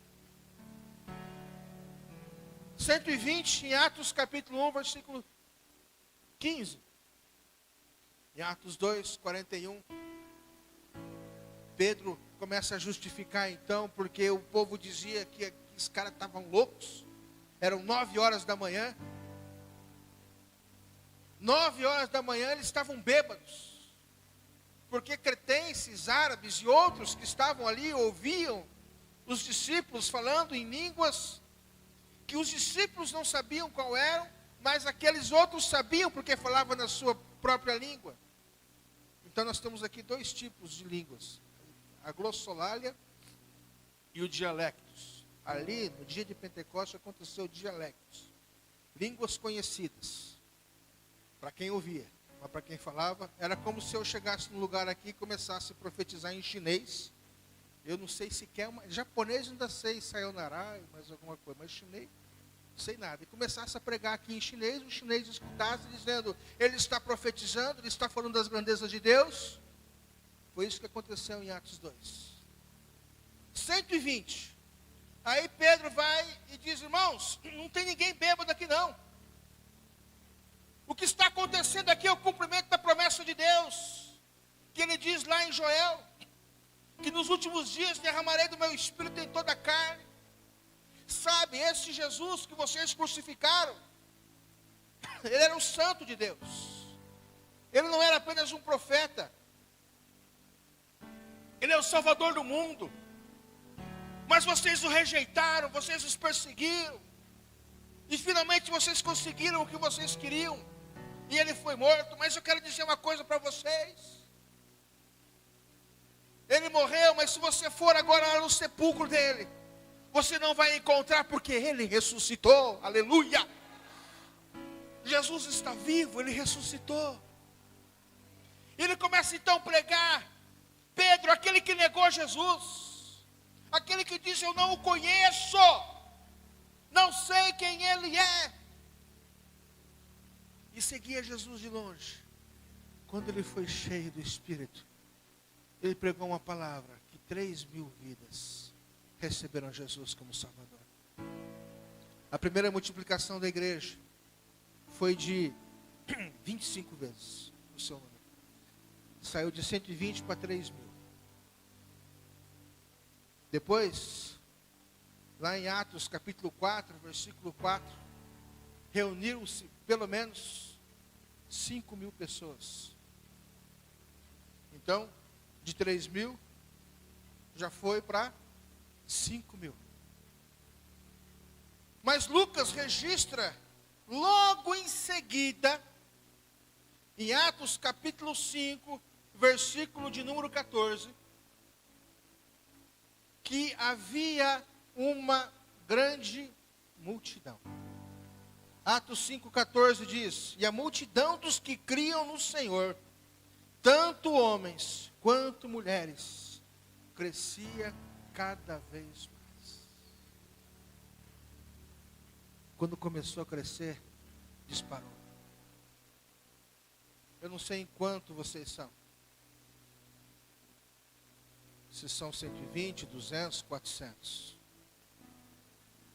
120 em Atos capítulo 1, versículo 15. Em Atos 2, 41. Pedro começa a justificar então, porque o povo dizia que os caras estavam loucos. Eram 9 horas da manhã. 9 horas da manhã eles estavam bêbados. Porque cretenses, árabes e outros que estavam ali ouviam os discípulos falando em línguas que os discípulos não sabiam qual eram, mas aqueles outros sabiam porque falavam na sua própria língua. Então nós temos aqui 2 tipos de línguas: a glossolalia e o dialectos. Ali, no dia de Pentecostes, aconteceu dialectos. Línguas conhecidas. Para quem ouvia, mas para quem falava, era como se eu chegasse num lugar aqui e começasse a profetizar em chinês. Eu não sei sequer, japonês ainda sei, sayonara, mais alguma coisa, mas chinês, não sei nada. E começasse a pregar aqui em chinês, o chinês escutasse dizendo, ele está profetizando, ele está falando das grandezas de Deus. Foi isso que aconteceu em Atos 2. 120. Aí Pedro vai e diz, irmãos, não tem ninguém bêbado aqui não. O que está acontecendo aqui é o cumprimento da promessa de Deus, que ele diz lá em Joel, que nos últimos dias derramarei do meu espírito em toda a carne. Sabe, esse Jesus que vocês crucificaram, ele era um santo de Deus. Ele não era apenas um profeta. Ele é o Salvador do mundo. Mas vocês o rejeitaram, vocês os perseguiram. E finalmente vocês conseguiram o que vocês queriam. E ele foi morto. Mas eu quero dizer uma coisa para vocês. Ele morreu, mas se você for agora lá no sepulcro dele, você não vai encontrar, porque ele ressuscitou. Aleluia! Jesus está vivo, ele ressuscitou. Ele começa então a pregar. Pedro, aquele que negou Jesus, aquele que disse, eu não o conheço, não sei quem ele é, e seguia Jesus de longe. Quando ele foi cheio do Espírito, ele pregou uma palavra, que 3.000 vidas receberam Jesus como Salvador. A primeira multiplicação da igreja foi de 25 vezes o seu número. Saiu de 120 para 3.000. Depois, lá em Atos capítulo 4, versículo 4, reuniram-se pelo menos 5.000 pessoas. Então, de 3.000, já foi para 5.000. Mas Lucas registra, logo em seguida, em Atos capítulo 5, versículo de número 14, que havia uma grande multidão. Atos 5,14 diz, e a multidão dos que criam no Senhor, tanto homens quanto mulheres, crescia cada vez mais. Quando começou a crescer, disparou. Eu não sei em quanto vocês são. Se são 120, 200, 400.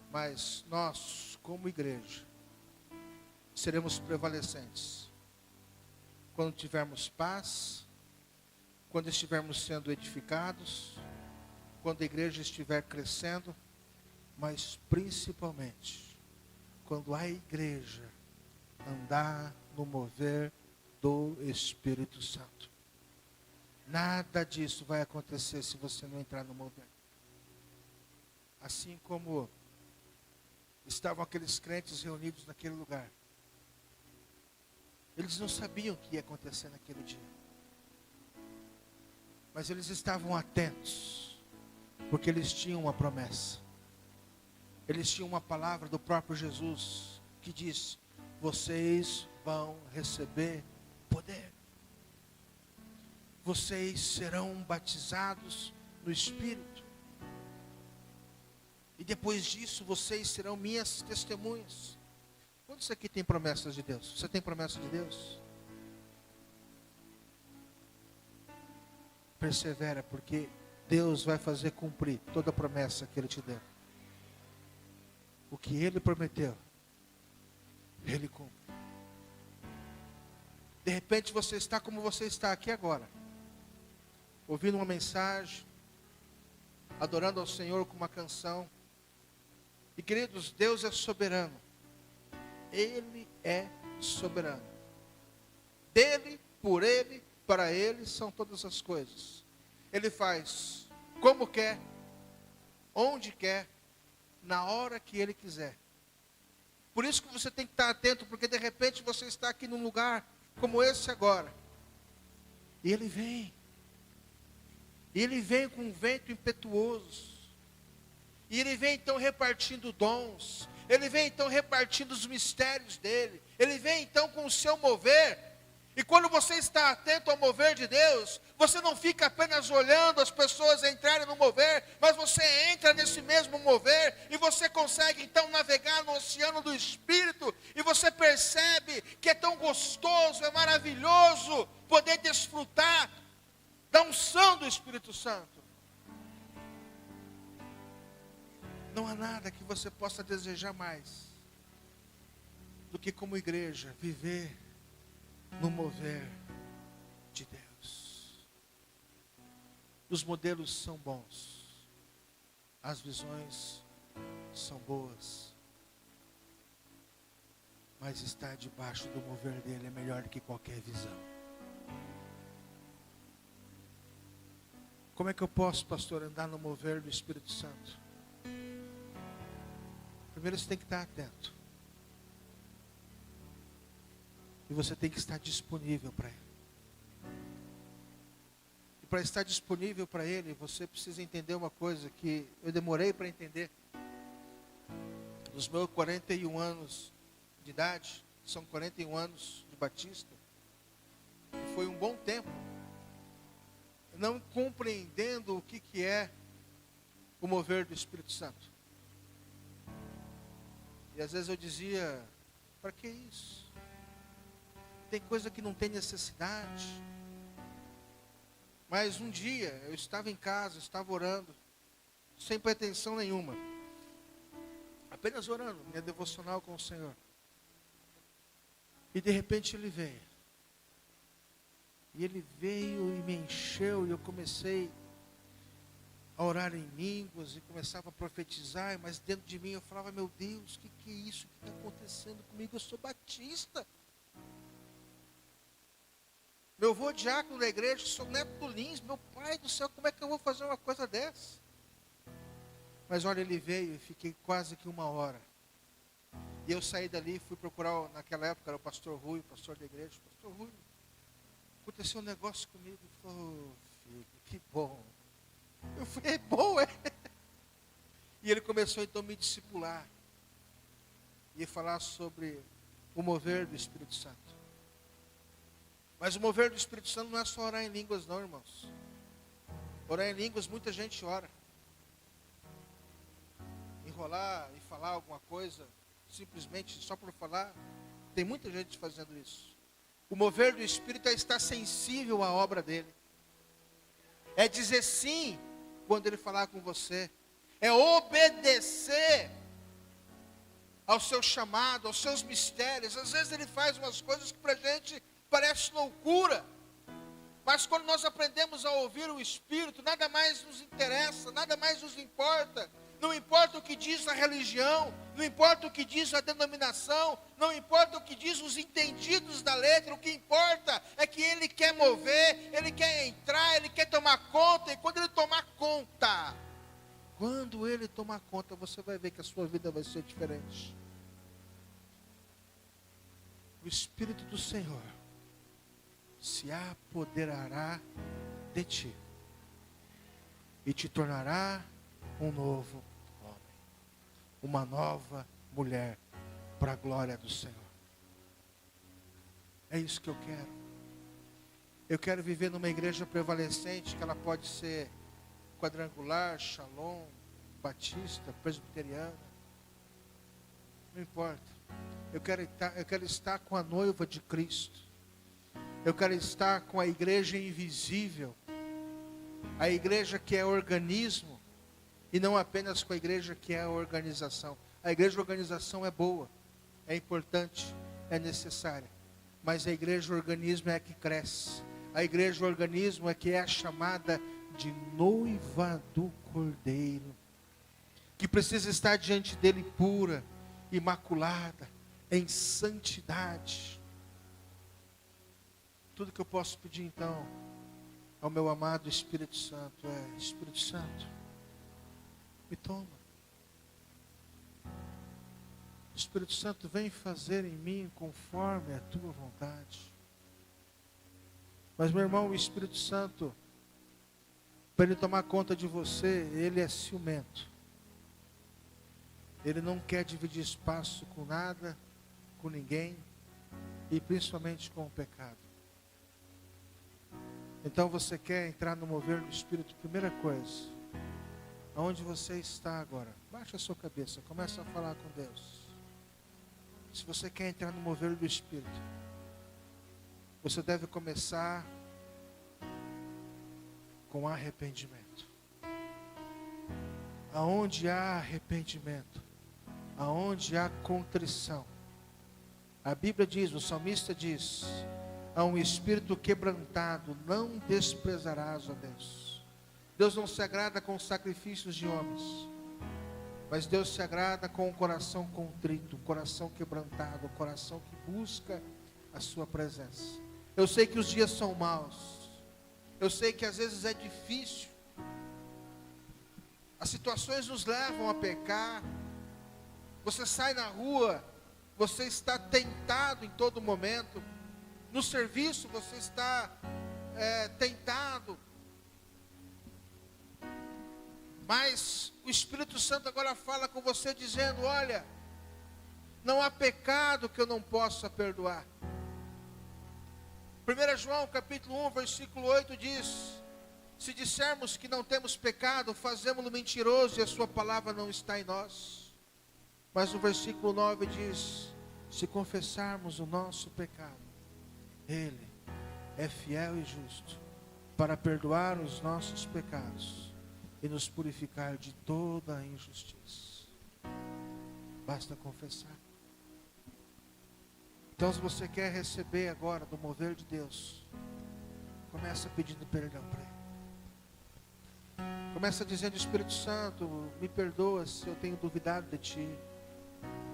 Mas nós, como igreja, seremos prevalecentes. Quando tivermos paz, quando estivermos sendo edificados, quando a igreja estiver crescendo, mas principalmente, quando a igreja andar no mover do Espírito Santo. Nada disso vai acontecer se você não entrar no mover. Assim como estavam aqueles crentes reunidos naquele lugar. Eles não sabiam o que ia acontecer naquele dia. Mas eles estavam atentos, porque eles tinham uma promessa. Eles tinham uma palavra do próprio Jesus, que diz: vocês vão receber poder. Vocês serão batizados no Espírito. E depois disso, vocês serão minhas testemunhas. Quantos aqui tem promessas de Deus? Você tem promessa de Deus? Persevera, porque Deus vai fazer cumprir toda a promessa que Ele te deu. O que Ele prometeu, Ele cumpre. De repente você está como você está aqui agora, ouvindo uma mensagem, adorando ao Senhor com uma canção. E queridos, Deus é soberano. Ele é soberano. Dele, por Ele, para Ele são todas as coisas. Ele faz como quer, onde quer, na hora que Ele quiser. Por isso que você tem que estar atento, porque de repente você está aqui num lugar como esse agora. E Ele vem. E Ele vem com um vento impetuoso. E Ele vem então repartindo dons. Ele vem então repartindo os mistérios dEle. Ele vem então com o seu mover. E quando você está atento ao mover de Deus, você não fica apenas olhando as pessoas entrarem no mover, mas você entra nesse mesmo mover e você consegue então navegar no oceano do Espírito, e você percebe que é tão gostoso, é maravilhoso poder desfrutar da unção do Espírito Santo. Não há nada que você possa desejar mais do que, como igreja, viver no mover de Deus. Os modelos são bons, as visões são boas, mas estar debaixo do mover dele é melhor do que qualquer visão. Como é que eu posso, pastor, andar no mover do Espírito Santo? Primeiro você tem que estar atento. E você tem que estar disponível para Ele. E para estar disponível para Ele, você precisa entender uma coisa que eu demorei para entender. Dos meus 41 anos de idade, são 41 anos de batista, e foi um bom tempo, não compreendendo o que é o mover do Espírito Santo. E às vezes eu dizia: para que isso? Tem coisa que não tem necessidade. Mas um dia eu estava em casa, estava orando, sem pretensão nenhuma, apenas orando, minha devocional com o Senhor. E de repente Ele veio. E Ele veio e me encheu, e eu comecei a orar em línguas, e começava a profetizar, mas dentro de mim eu falava: meu Deus, o que é isso que está acontecendo comigo? Eu sou batista. Meu avô diácono da igreja, sou neto do Lins, meu pai do céu, como é que eu vou fazer uma coisa dessa? Mas olha, ele veio e fiquei quase que 1 hora. E eu saí dali e fui procurar, naquela época era o pastor Rui, pastor da igreja. Pastor Rui, aconteceu um negócio comigo. Ele falou: filho, que bom. Eu falei: é bom, é? E ele começou então a me discipular. E falar sobre o mover do Espírito Santo. Mas o mover do Espírito Santo não é só orar em línguas não, irmãos. Orar em línguas, muita gente ora. Enrolar e falar alguma coisa, simplesmente só por falar, tem muita gente fazendo isso. O mover do Espírito é estar sensível à obra dele. É dizer sim quando ele falar com você. É obedecer ao seu chamado, aos seus mistérios. Às vezes ele faz umas coisas que para a gente parece loucura. Mas quando nós aprendemos a ouvir o Espírito, nada mais nos interessa, nada mais nos importa. Não importa o que diz a religião, não importa o que diz a denominação, não importa o que diz os entendidos da letra, o que importa é que Ele quer mover, Ele quer entrar, Ele quer tomar conta, e quando Ele tomar conta, você vai ver que a sua vida vai ser diferente. O Espírito do Senhor se apoderará de ti. e te tornará um novo homem, uma nova mulher, para a glória do Senhor. É isso que eu quero. Eu quero viver numa igreja prevalecente, que ela pode ser quadrangular, shalom, batista, presbiteriana, não importa. Eu quero estar com a noiva de Cristo. Eu quero estar com a igreja invisível, a igreja que é organismo, e não apenas com a igreja que é a organização. A igreja organização é boa, é importante, é necessária, mas a igreja organismo é a que cresce. A igreja organismo é que é a chamada de noiva do Cordeiro, que precisa estar diante dele pura, imaculada, em santidade. Tudo que eu posso pedir então ao meu amado Espírito Santo é: Espírito Santo, me toma. Espírito Santo, vem fazer em mim conforme a tua vontade. Mas, meu irmão, o Espírito Santo, para ele tomar conta de você, ele é ciumento. Ele não quer dividir espaço com nada, com ninguém, e principalmente com o pecado. Então você quer entrar no mover do Espírito? Primeira coisa, aonde você está agora, baixa a sua cabeça, começa a falar com Deus. Se você quer entrar no mover do Espírito, você deve começar com arrependimento. Aonde há arrependimento, aonde há contrição, a Bíblia diz, o salmista diz: a um espírito quebrantado não desprezarás, ó Deus. Deus não se agrada com sacrifícios de homens, mas Deus se agrada com o coração contrito, o coração quebrantado, o coração que busca a sua presença. Eu sei que os dias são maus, eu sei que às vezes é difícil, as situações nos levam a pecar. Você sai na rua, você está tentado em todo momento. No serviço você está tentado. Mas o Espírito Santo agora fala com você dizendo: olha, não há pecado que eu não possa perdoar. 1 João capítulo 1, versículo 8 diz: se dissermos que não temos pecado, fazemos-lo mentiroso e a sua palavra não está em nós. Mas o versículo 9 diz: se confessarmos o nosso pecado, Ele é fiel e justo para perdoar os nossos pecados e nos purificar de toda a injustiça. Basta confessar. Então, se você quer receber agora do mover de Deus, começa pedindo perdão para Ele. Começa dizendo: Espírito Santo, me perdoa se eu tenho duvidado de Ti,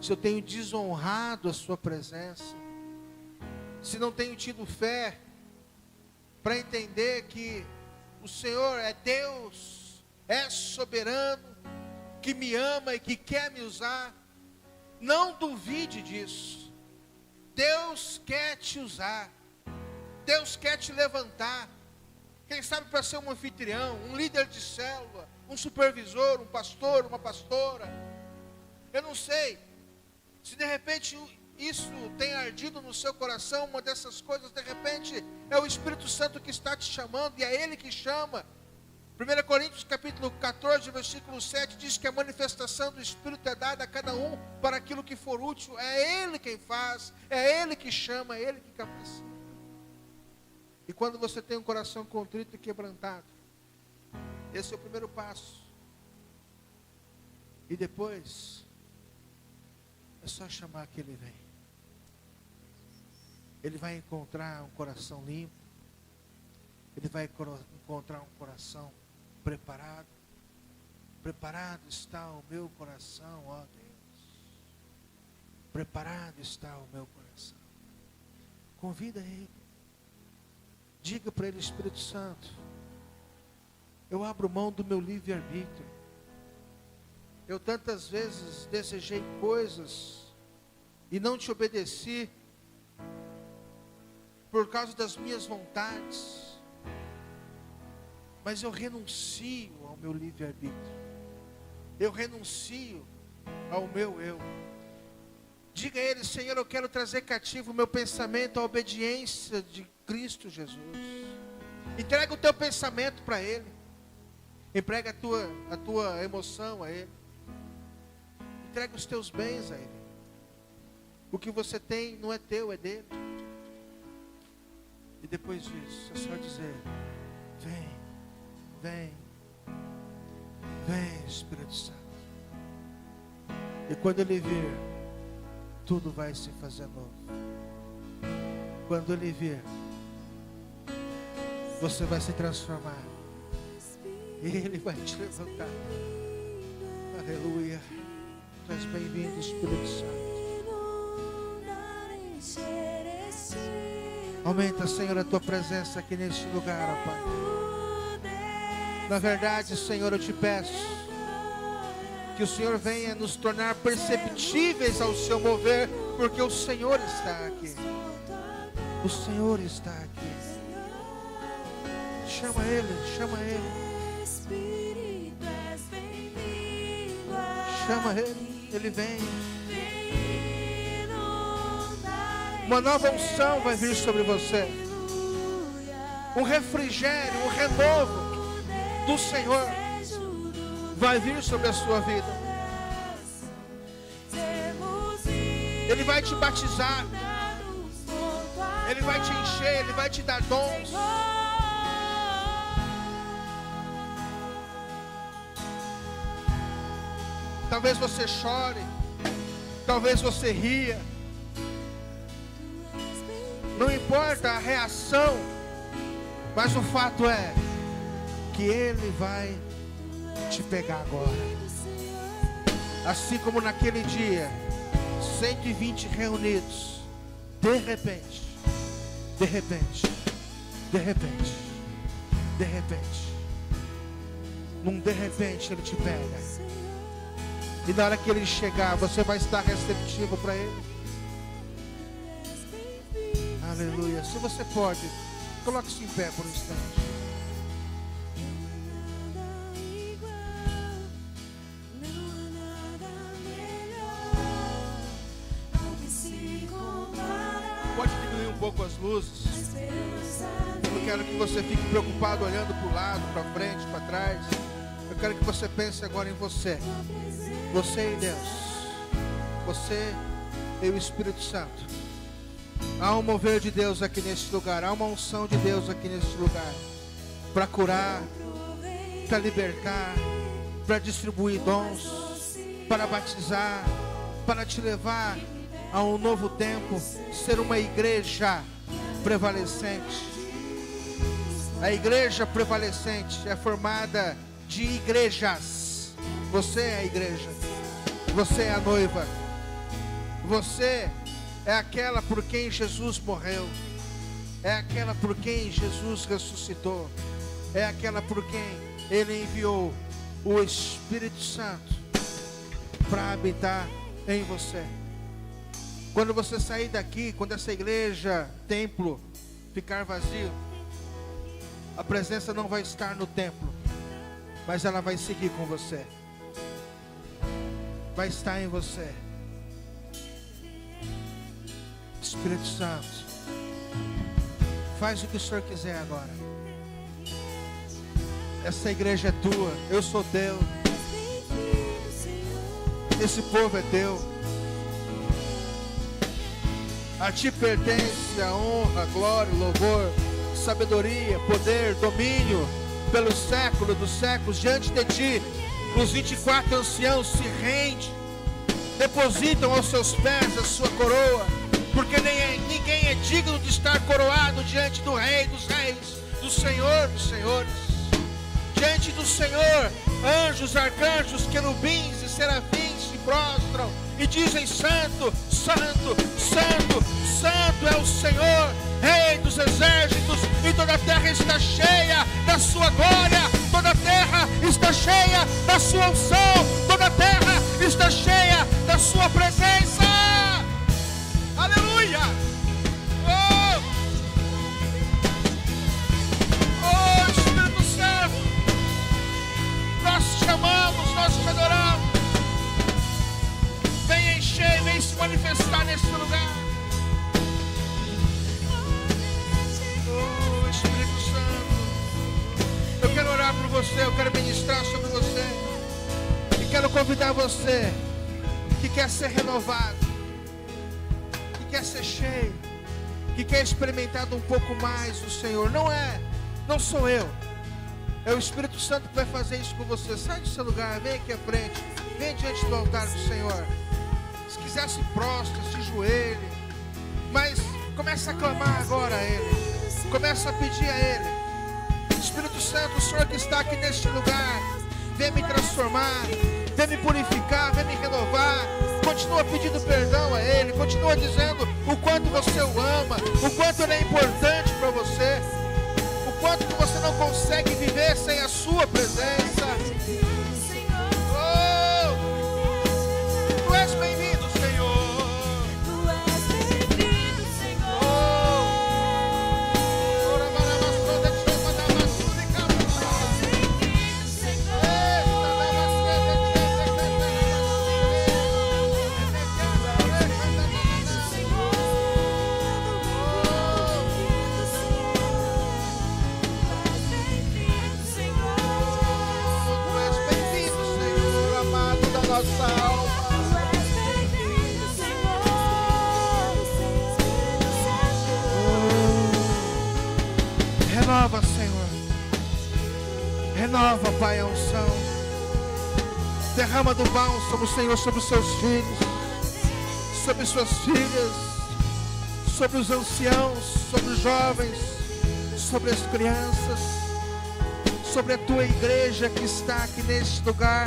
se eu tenho desonrado a Sua presença, se não tenho tido fé para entender que o Senhor é Deus, é soberano, que me ama e que quer me usar. Não duvide disso. Deus quer te usar. Deus quer te levantar. Quem sabe para ser um anfitrião, um líder de célula, um supervisor, um pastor, uma pastora. Eu não sei se de repente isso tem ardido no seu coração, uma dessas coisas, de repente é o Espírito Santo que está te chamando, e é Ele que chama. 1 Coríntios capítulo 14, versículo 7 diz que a manifestação do Espírito é dada a cada um para aquilo que for útil. É Ele quem faz, é Ele que chama, é Ele que capacita. E quando você tem um coração contrito e quebrantado, esse é o primeiro passo. E depois é só chamar que Ele vem. Ele vai encontrar um coração limpo. Ele vai encontrar um coração preparado. Preparado está o meu coração, ó Deus. Preparado está o meu coração. Convida Ele. Diga para Ele: Espírito Santo, eu abro mão do meu livre-arbítrio. Eu tantas vezes desejei coisas e não te obedeci por causa das minhas vontades. Mas eu renuncio ao meu livre-arbítrio. Eu renuncio ao meu eu. Diga a Ele: Senhor, eu quero trazer cativo o meu pensamento à obediência de Cristo Jesus. Entrega o teu pensamento para Ele. Entrega a tua emoção a Ele. Entrega os teus bens a Ele. O que você tem não é teu, é dele. E depois disso, é só dizer: vem, vem, vem, Espírito Santo. E quando Ele vir, tudo vai se fazer novo. Quando Ele vir, você vai se transformar. E Ele vai te levantar. Aleluia. Tu és bem-vindo, Espírito Santo. Aumenta, Senhor, a tua presença aqui neste lugar, ó Pai. Na verdade, Senhor, eu te peço que o Senhor venha nos tornar perceptíveis ao seu mover, porque o Senhor está aqui. O Senhor está aqui. Chama Ele, chama Ele. Chama Ele, Ele vem. Uma nova unção vai vir sobre você. Um refrigério, um renovo do Senhor vai vir sobre a sua vida. Ele vai te batizar. Ele vai te encher, Ele vai te dar dons. Talvez você chore, talvez você ria. Não importa a reação, mas o fato é que Ele vai te pegar agora. Assim como naquele dia, 120 reunidos, de repente, num de repente Ele te pega. E na hora que Ele chegar, você vai estar receptivo para Ele. Aleluia. Se você pode, coloque-se em pé por um instante. Pode diminuir um pouco as luzes. Eu não quero que você fique preocupado olhando para o lado, para frente, para trás. Eu quero que você pense agora em você. Você e Deus. Você e o Espírito Santo. Há um mover de Deus aqui neste lugar. Há uma unção de Deus aqui neste lugar. Para curar, para libertar, para distribuir dons, para batizar, para te levar a um novo tempo, ser uma igreja prevalecente. A igreja prevalecente é formada de igrejas. Você é a igreja. Você é a noiva. Você é aquela por quem Jesus morreu. É aquela por quem Jesus ressuscitou. É aquela por quem Ele enviou o Espírito Santo para habitar em você. Quando você sair daqui, quando essa igreja, templo, ficar vazio, a presença não vai estar no templo, mas ela vai seguir com você. Vai estar em você. Espírito Santo, faz o que o Senhor quiser agora. Essa igreja é tua, eu sou teu. Esse povo é teu. A ti pertence a honra, glória, louvor, sabedoria, poder, domínio, pelos séculos dos séculos. Diante de ti, os 24 anciãos se rendem, depositam aos seus pés a sua coroa, porque ninguém é digno de estar coroado diante do Rei dos Reis, do Senhor dos Senhores. Diante do Senhor, anjos, arcanjos, querubins e serafins se prostram e dizem: Santo, Santo, Santo, Santo é o Senhor, Rei dos exércitos, e toda a terra está cheia da sua glória, toda a terra está cheia da sua unção, toda a terra está cheia da sua presença. Aleluia! Oh, Espírito Santo! vem se manifestar nesse lugar. Oh, Espírito Santo, eu quero orar por você, eu quero ministrar sobre você. E quero convidar você que quer ser renovado, que quer ser cheio, que quer experimentar um pouco mais do Senhor. Não sou eu. É o Espírito Santo que vai fazer isso com você. Sai do seu lugar, vem aqui à frente, vem diante do altar do Senhor. Se quiser se prostra, se joelhe, mas começa a clamar agora a Ele, começa a pedir a Ele. Espírito Santo, o Senhor que está aqui neste lugar, vem me transformar, vem me purificar, vem me renovar. Continua pedindo perdão a Ele, continua dizendo o quanto você o ama, o quanto Ele é importante para você, o quanto que você não consegue viver sem a sua presença. Oh, Tu és bem-vindo, Senhor. Tu és bem-vindo, Senhor. Nossa alma. Renova, Senhor. Renova, Pai, a unção. Derrama do bálsamo, Senhor, sobre os seus filhos, sobre suas filhas, sobre os anciãos, sobre os jovens, sobre as crianças, sobre a tua igreja que está aqui neste lugar.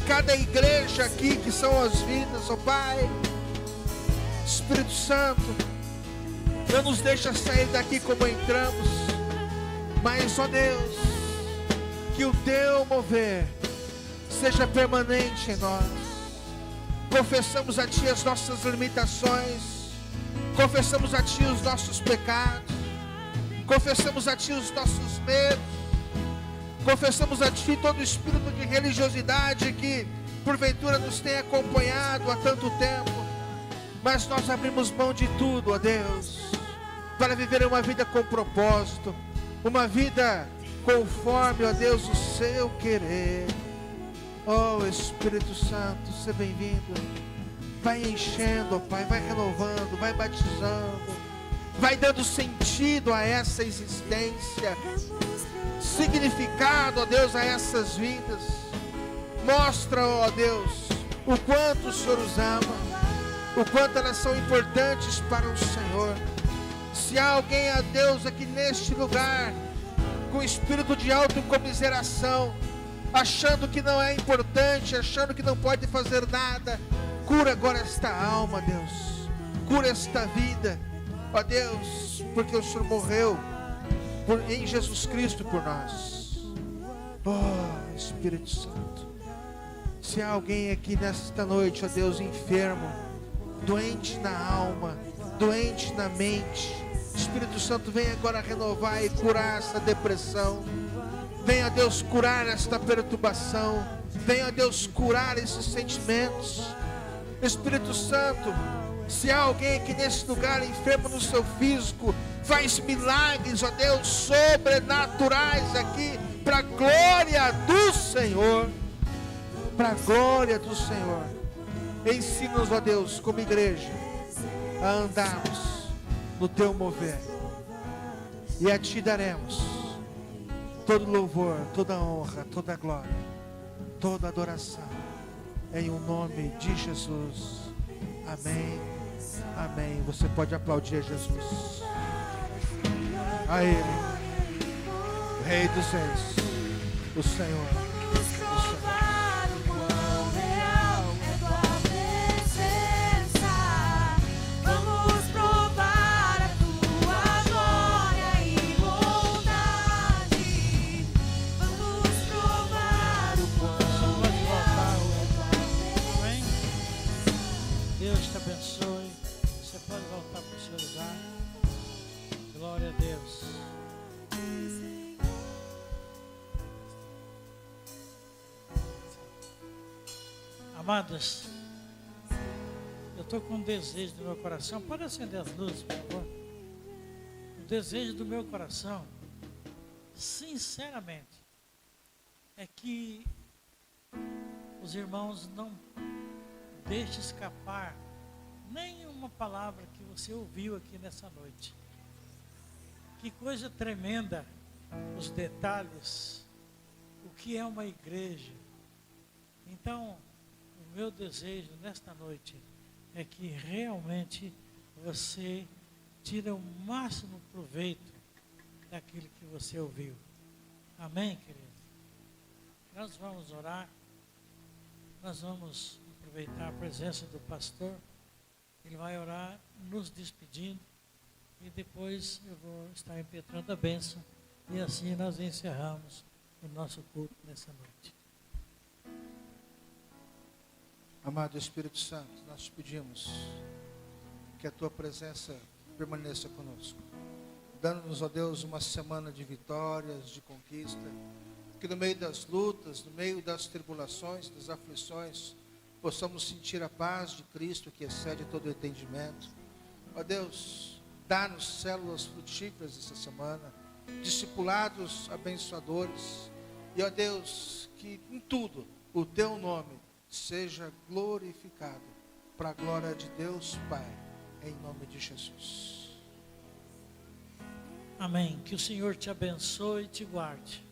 Cada igreja aqui que são as vidas, ó Pai. Espírito Santo, não nos deixa sair daqui como entramos, mas, ó Deus, que o teu mover seja permanente em nós. Confessamos a Ti as nossas limitações, confessamos a Ti os nossos pecados, confessamos a Ti os nossos medos, confessamos a Ti todo o espírito de religiosidade que porventura nos tem acompanhado há tanto tempo. Mas nós abrimos mão de tudo, ó Deus, para viver uma vida com propósito, uma vida conforme, ó Deus, o Seu querer. Oh Espírito Santo, seja bem-vindo. Vai enchendo, ó Pai, vai renovando, vai batizando, vai dando sentido a essa existência, significado, ó Deus, a essas vidas. Mostra, ó Deus, o quanto o Senhor os ama, o quanto elas são importantes para o Senhor. Se há alguém, ó Deus, aqui neste lugar com espírito de autocomiseração, achando que não é importante, achando que não pode fazer nada, cura agora esta alma, Deus, cura esta vida, ó Deus, porque o Senhor morreu em Jesus Cristo por nós. Oh Espírito Santo, se há alguém aqui nesta noite, ó Deus, enfermo, doente na alma, doente na mente, Espírito Santo, vem agora renovar e curar essa depressão. Venha, Deus, curar esta perturbação. Venha, Deus, curar esses sentimentos. Espírito Santo, se há alguém aqui nesse lugar enfermo no seu físico, faz milagres, ó Deus, sobrenaturais aqui, para a glória do Senhor. Para a glória do Senhor. Ensina-nos, ó Deus, como igreja, a andarmos no Teu mover. E a Ti daremos todo louvor, toda honra, toda glória, toda adoração, em o nome de Jesus. Amém, amém. Você pode aplaudir a Jesus, a Ele, o Rei dos Reis, o Senhor. Deus te abençoe. Você pode voltar para o seu lugar. Glória a Deus. Amados, eu estou com um desejo do meu coração. Pode acender as luzes, por favor? O desejo do meu coração, sinceramente, é que os irmãos não deixem escapar nenhuma palavra que você ouviu aqui nessa noite. Que coisa tremenda os detalhes, o que é uma igreja. Então, o meu desejo nesta noite é que realmente você tire o máximo proveito daquilo que você ouviu. Amém, querido? Nós vamos orar, nós vamos aproveitar a presença do pastor. Ele vai orar nos despedindo e depois eu vou estar impetrando a bênção e assim nós encerramos o nosso culto nessa noite. Amado Espírito Santo, nós te pedimos que a tua presença permaneça conosco, dando-nos, ó Deus, uma semana de vitórias, de conquista, que no meio das lutas, no meio das tribulações, das aflições, possamos sentir a paz de Cristo que excede todo o entendimento. Ó Deus, dá-nos células frutíferas essa semana, discipulados abençoadores, e ó Deus, que em tudo o teu nome seja glorificado, para a glória de Deus Pai, em nome de Jesus. Amém. Que o Senhor te abençoe e te guarde.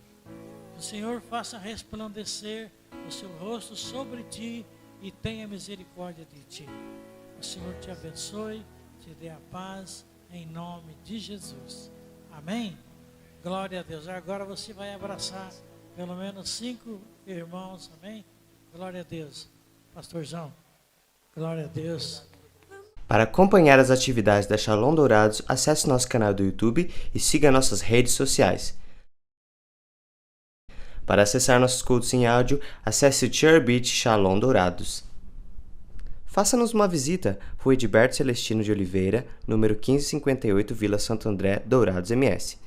Que o Senhor faça resplandecer o seu rosto sobre ti e tenha misericórdia de ti. O Senhor te abençoe, te dê a paz, em nome de Jesus. Amém? Glória a Deus. Agora você vai abraçar pelo menos 5 irmãos. Amém? Glória a Deus. Pastorzão, glória a Deus. Para acompanhar as atividades da Shalom Dourados, acesse nosso canal do YouTube e siga nossas redes sociais. Para acessar nossos cultos em áudio, acesse o Cherbit Shalom Dourados. Faça-nos uma visita, Rua Edilberto Celestino de Oliveira, número 1558, Vila Santo André, Dourados MS.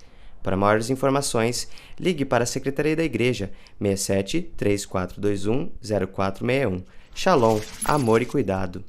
Para maiores informações, ligue para a Secretaria da Igreja, 67 3421 0461. Shalom, amor e cuidado.